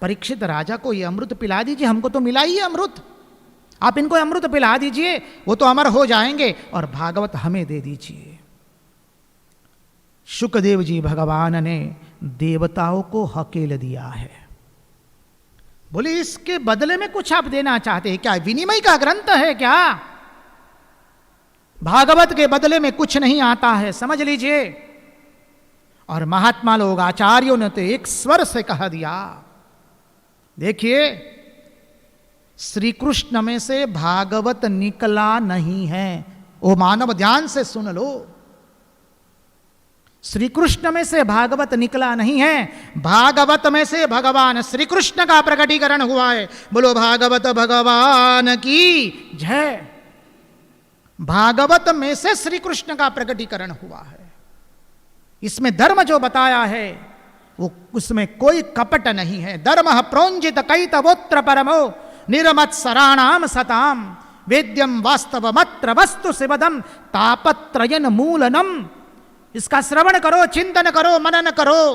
परीक्षित राजा को ये अमृत पिला दीजिए, हमको तो मिला ही है अमृत, आप इनको अमृत पिला दीजिए, वो तो अमर हो जाएंगे, और भागवत हमें दे दीजिए। शुकदेव जी भगवान ने देवताओं को हकेल दिया है। बोले इसके बदले में कुछ आप देना चाहते हैं क्या? विनिमय का ग्रंथ है क्या? भागवत के बदले में कुछ नहीं आता है, समझ लीजिए। और महात्मा लोग, आचार्यों ने तो एक स्वर से कह दिया, देखिए श्री कृष्ण में से भागवत निकला नहीं है, ओ मानव ध्यान से सुन लो, श्री कृष्ण में से भागवत निकला नहीं है, भागवत में से भगवान श्री कृष्ण का प्रकटीकरण हुआ है। बोलो भागवत भगवान की जय। भागवत में से श्री कृष्ण का प्रकटीकरण हुआ है। इसमें धर्म जो बताया है वो उसमें कोई कपट नहीं है। धर्म प्रोंजित कैतवोत्र परमो निर्मत्सराणाम सताम वेद्यम वास्तवमत्र वस्तु शिवदम तापत्रयन मूलनम। इसका श्रवण करो, चिंतन करो, मनन करो,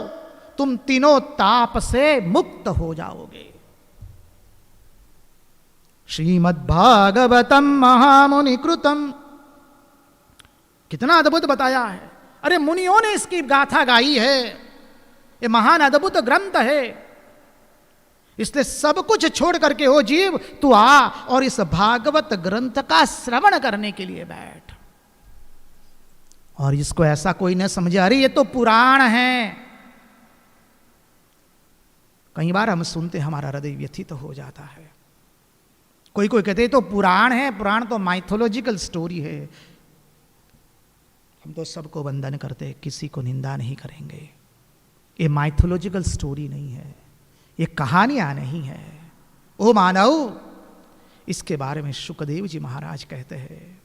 तुम तीनों ताप से मुक्त हो जाओगे। श्रीमद्भागवतम महामुनि कृतम, कितना अद्भुत बताया है। अरे मुनियों ने इसकी गाथा गाई है, ये महान अद्भुत ग्रंथ है। इसलिए सब कुछ छोड़ करके हो जीव तू आ और इस भागवत ग्रंथ का श्रवण करने के लिए बैठ। और इसको ऐसा कोई न समझे अरे ये तो पुराण है। कई बार हम सुनते हमारा हृदय व्यथित हो जाता है। कोई कोई कहते तो पुराण है, पुराण तो माइथोलॉजिकल स्टोरी है। हम तो सबको वंदन करते, किसी को निंदा नहीं करेंगे। ये माइथोलॉजिकल स्टोरी नहीं है, ये कहानियां नहीं है। ओ मानव, इसके बारे में शुकदेव जी महाराज कहते हैं,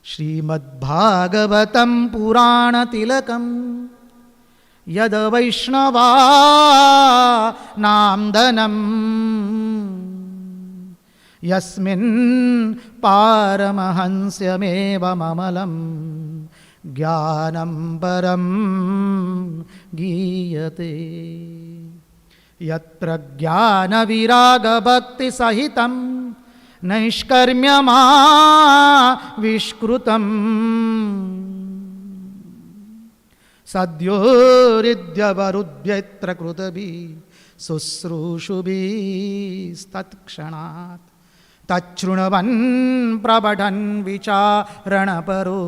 श्रीमद्भागवतम पुराण तिलकम यद वैष्णवा नाम धनम यस्मिन् पारमहंस्यमेव ममलम ज्ञानं परं गीयते। यत्र ज्ञान विराग भक्ति सहितं नैष्कर्म्यमा विष्कृतम् सद्योरिद्यवरुध्यत्र कृतभि शुश्रूषुभिस्तत्क्षणात् तच्छृण्वन् प्रबढन् विचारणपरो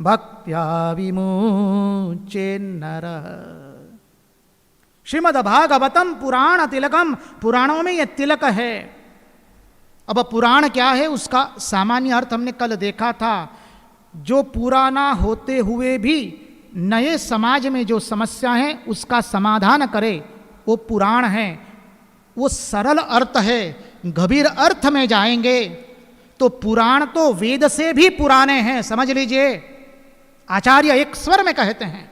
भक्त्या विमुच्येन्नरः। श्रीमद् भागवतम पुराण तिलकम, पुराणों में यह तिलक है। अब पुराण क्या है उसका सामान्य अर्थ हमने कल देखा था। जो पुराना होते हुए भी नए समाज में जो समस्या है उसका समाधान करे वो पुराण है। वो सरल अर्थ है। गंभीर अर्थ में जाएंगे तो पुराण तो वेद से भी पुराने हैं, समझ लीजिए। आचार्य एक स्वर में कहते हैं,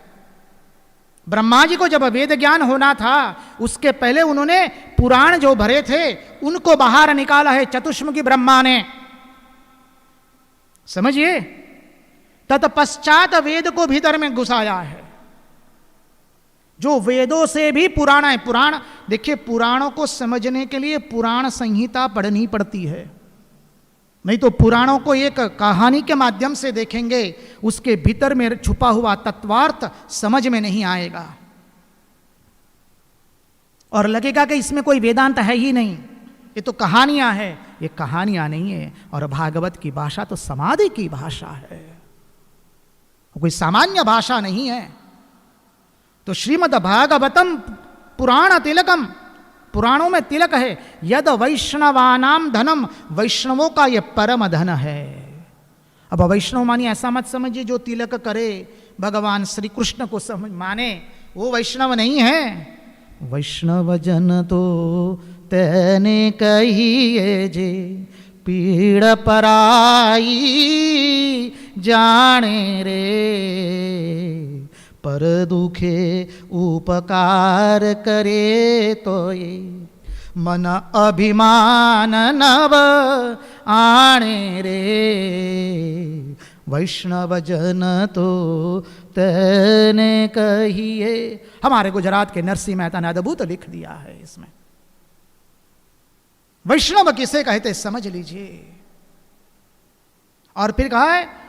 ब्रह्मा जी को जब वेद ज्ञान होना था उसके पहले उन्होंने पुराण जो भरे थे उनको बाहर निकाला है चतुष्मुखी ब्रह्मा ने, समझिए। तत्पश्चात वेद को भीतर में घुसाया है जो वेदों से भी पुराना है। पुराण देखिए, पुराणों को समझने के लिए पुराण संहिता पढ़नी पड़ती है, नहीं तो पुराणों को एक कहानी के माध्यम से देखेंगे उसके भीतर में छुपा हुआ तत्वार्थ समझ में नहीं आएगा और लगेगा कि इसमें कोई वेदांत है ही नहीं, ये तो कहानियां हैं। ये कहानियां नहीं है। और भागवत की भाषा तो समाधि की भाषा है, कोई सामान्य भाषा नहीं है। तो श्रीमद् भागवतम पुराण तिलकम, पुराणों में तिलक है। यद वैष्णवानाम धनम, वैष्णवों का यह परम धन है। अब वैष्णव मानी ऐसा मत समझिए जो तिलक करे भगवान श्री कृष्ण को समझ माने वो वैष्णव नहीं है। वैष्णव जन तो तेने कहिए जे पीड़ पराई जाने रे, पर दुखे उपकार करे तो ये मन अभिमान नव आने रे। वैष्णव जन तो तेने कहिए। हमारे गुजरात के नरसिंह मेहता ने अद्भुत लिख दिया है इसमें। वैष्णव किसे कहते समझ लीजिए। और फिर कहा है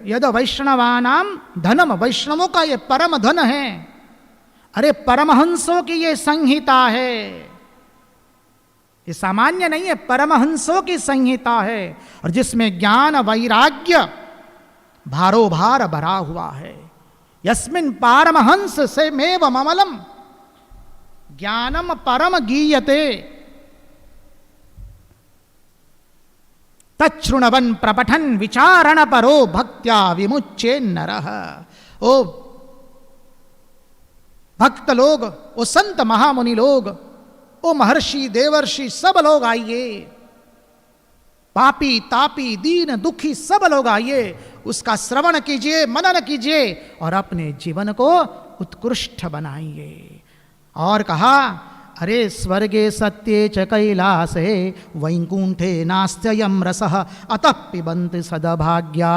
यद वैष्णवानाम धनम, वैष्णवों का ये परम धन है। अरे परमहंसों की ये संहिता है, ये सामान्य नहीं है, परमहंसों की संहिता है। और जिसमें ज्ञान वैराग्य भारोभार भरा हुआ है। यस्मिन् पारमहंस से मेव ममलम ज्ञानम परम गीयते। तच्छृणवन् प्रपठन् विचारण परो भक्त्या विमुच्ये नरः। ओ भक्त लोग, ओ संत महामुनि लोग, ओ महर्षि देवर्षि, सब लोग आइए, पापी तापी दीन दुखी सब लोग आइए, उसका श्रवण कीजिए, मनन कीजिए और अपने जीवन को उत्कृष्ट बनाइए। और कहा, अरे स्वर्गे सत्ये च कैलासे वैकुंठे नास्त्ययं रसः अतः पिबन्ति सदभाग्या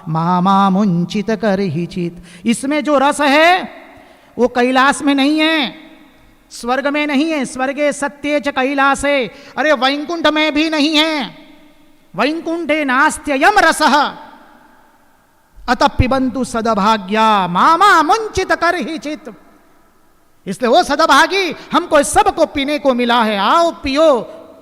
मामुंचित करहिचित। इसमें जो रस है वो कैलाश में नहीं है, स्वर्ग में नहीं है। स्वर्गे सत्ये च कैलासे, अरे वैकुंठ में भी नहीं है। वैकुंठे नास्त्ययं रसः अतः पिबन्तु सदभाग्या मामुंचित करहिचित। इसलिए वो सदभागी, हमको सबको पीने को मिला है, आओ पियो।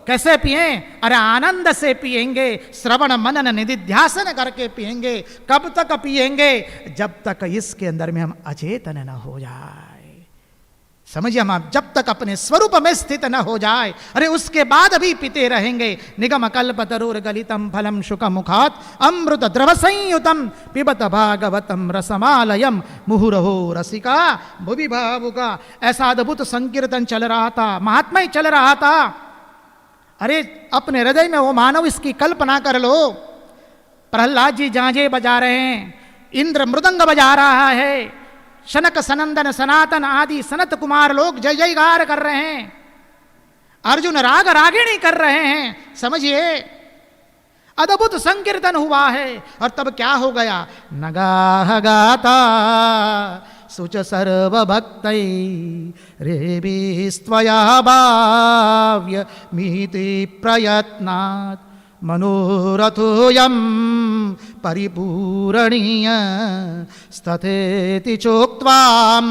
कैसे पिए? अरे आनंद से पिएंगे, श्रवण मनन निधिध्यासन करके पिएंगे। कब तक पिएंगे? जब तक इसके अंदर में हम अचेतन न हो जाए। समझिए, हम जब तक अपने स्वरूप में स्थित न हो जाए, अरे उसके बाद भी पीते रहेंगे। निगम कल्पतरुर गलितम फलम शुक मुखात अमृत द्रव संयुतम पिबत भागवतम रसमालयम मुहुरहो रसिका भुवि भावुका। ऐसा अद्भुत संकीर्तन चल रहा था, महात्मा ही चल रहा था। अरे अपने हृदय में वो मानव, इसकी कल्पना कर लो। प्रहलाद जी झांझे बजा रहे हैं, इंद्र मृदंग बजा रहा है, शनक सनंदन सनातन आदि सनत कुमार लोग जय जयकार कर रहे हैं, अर्जुन राग रागिणी कर रहे हैं। समझिए, अद्भुत संकीर्तन हुआ है। और तब क्या हो गया? नगाह गाता सुच सर्वभक्तै रेभिस्त्वया भाव्य मीति प्रयत्नात् मनोरथोऽयं परिपूरणीय स्तथेति चोक्त्वां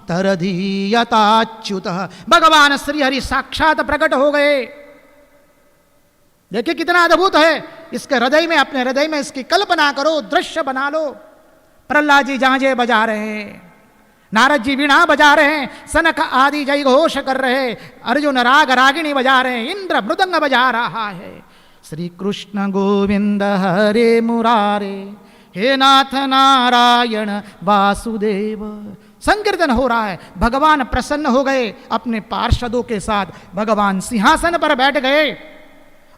तरधीयताच्युतः। भगवान श्री हरि साक्षात प्रकट हो गए। देखिए कितना अद्भुत है। इसके हृदय में, अपने हृदय में इसकी कल्पना करो, दृश्य बना लो। प्रहलाद जी झांझे बजा रहे हैं, नारद जी वीणा बजा रहे हैं, सनक आदि जय घोष कर रहे हैं, अर्जुन राग रागिणी बजा रहे हैं, इंद्र मृदंग बजा रहा है। श्री कृष्ण गोविंद हरे मुरारे, हे नाथ नारायण वासुदेव। संकीर्तन हो रहा है। भगवान प्रसन्न हो गए अपने पार्षदों के साथ। भगवान सिंहासन पर बैठ गए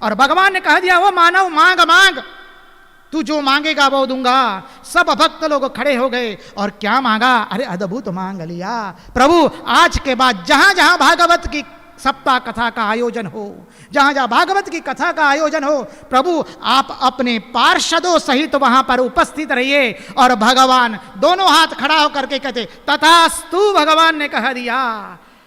और भगवान ने कह दिया, वो मानव मांग मांग, तू जो मांगेगा वो दूंगा। सब भक्त लोग खड़े हो गए और क्या मांगा? अरे अद्भुत मांग लिया। प्रभु, आज के बाद जहां जहां भागवत की सप्ताह कथा का आयोजन हो, जहां जहां भागवत की कथा का आयोजन हो, प्रभु आप अपने पार्षदों सहित वहां पर उपस्थित रहिए। और भगवान दोनों हाथ खड़ा होकर के कहते, तथास्तु। भगवान ने कह दिया।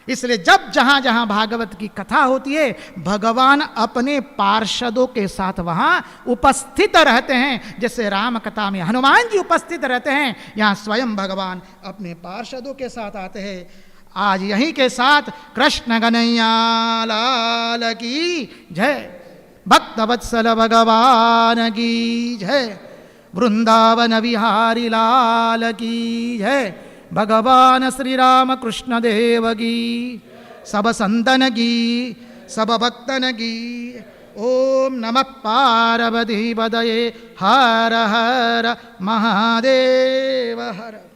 इसलिए जब जहां जहां भागवत की कथा होती है, भगवान अपने पार्षदों के साथ वहां उपस्थित रहते हैं। जैसे राम कथा में हनुमान जी उपस्थित रहते हैं, यहां स्वयं भगवान अपने पार्षदों के साथ आते हैं। आज यहीं के साथ कृष्ण कन्हैया लाल की जय, भक्त वत्सल भगवान की जय, वृंदावन विहारी लाल की जय, भगवान श्री राम कृष्ण देव की, सब संतन की, सब भक्तन की। ओम नमः पार्वती पतये हर हर महादेव हर।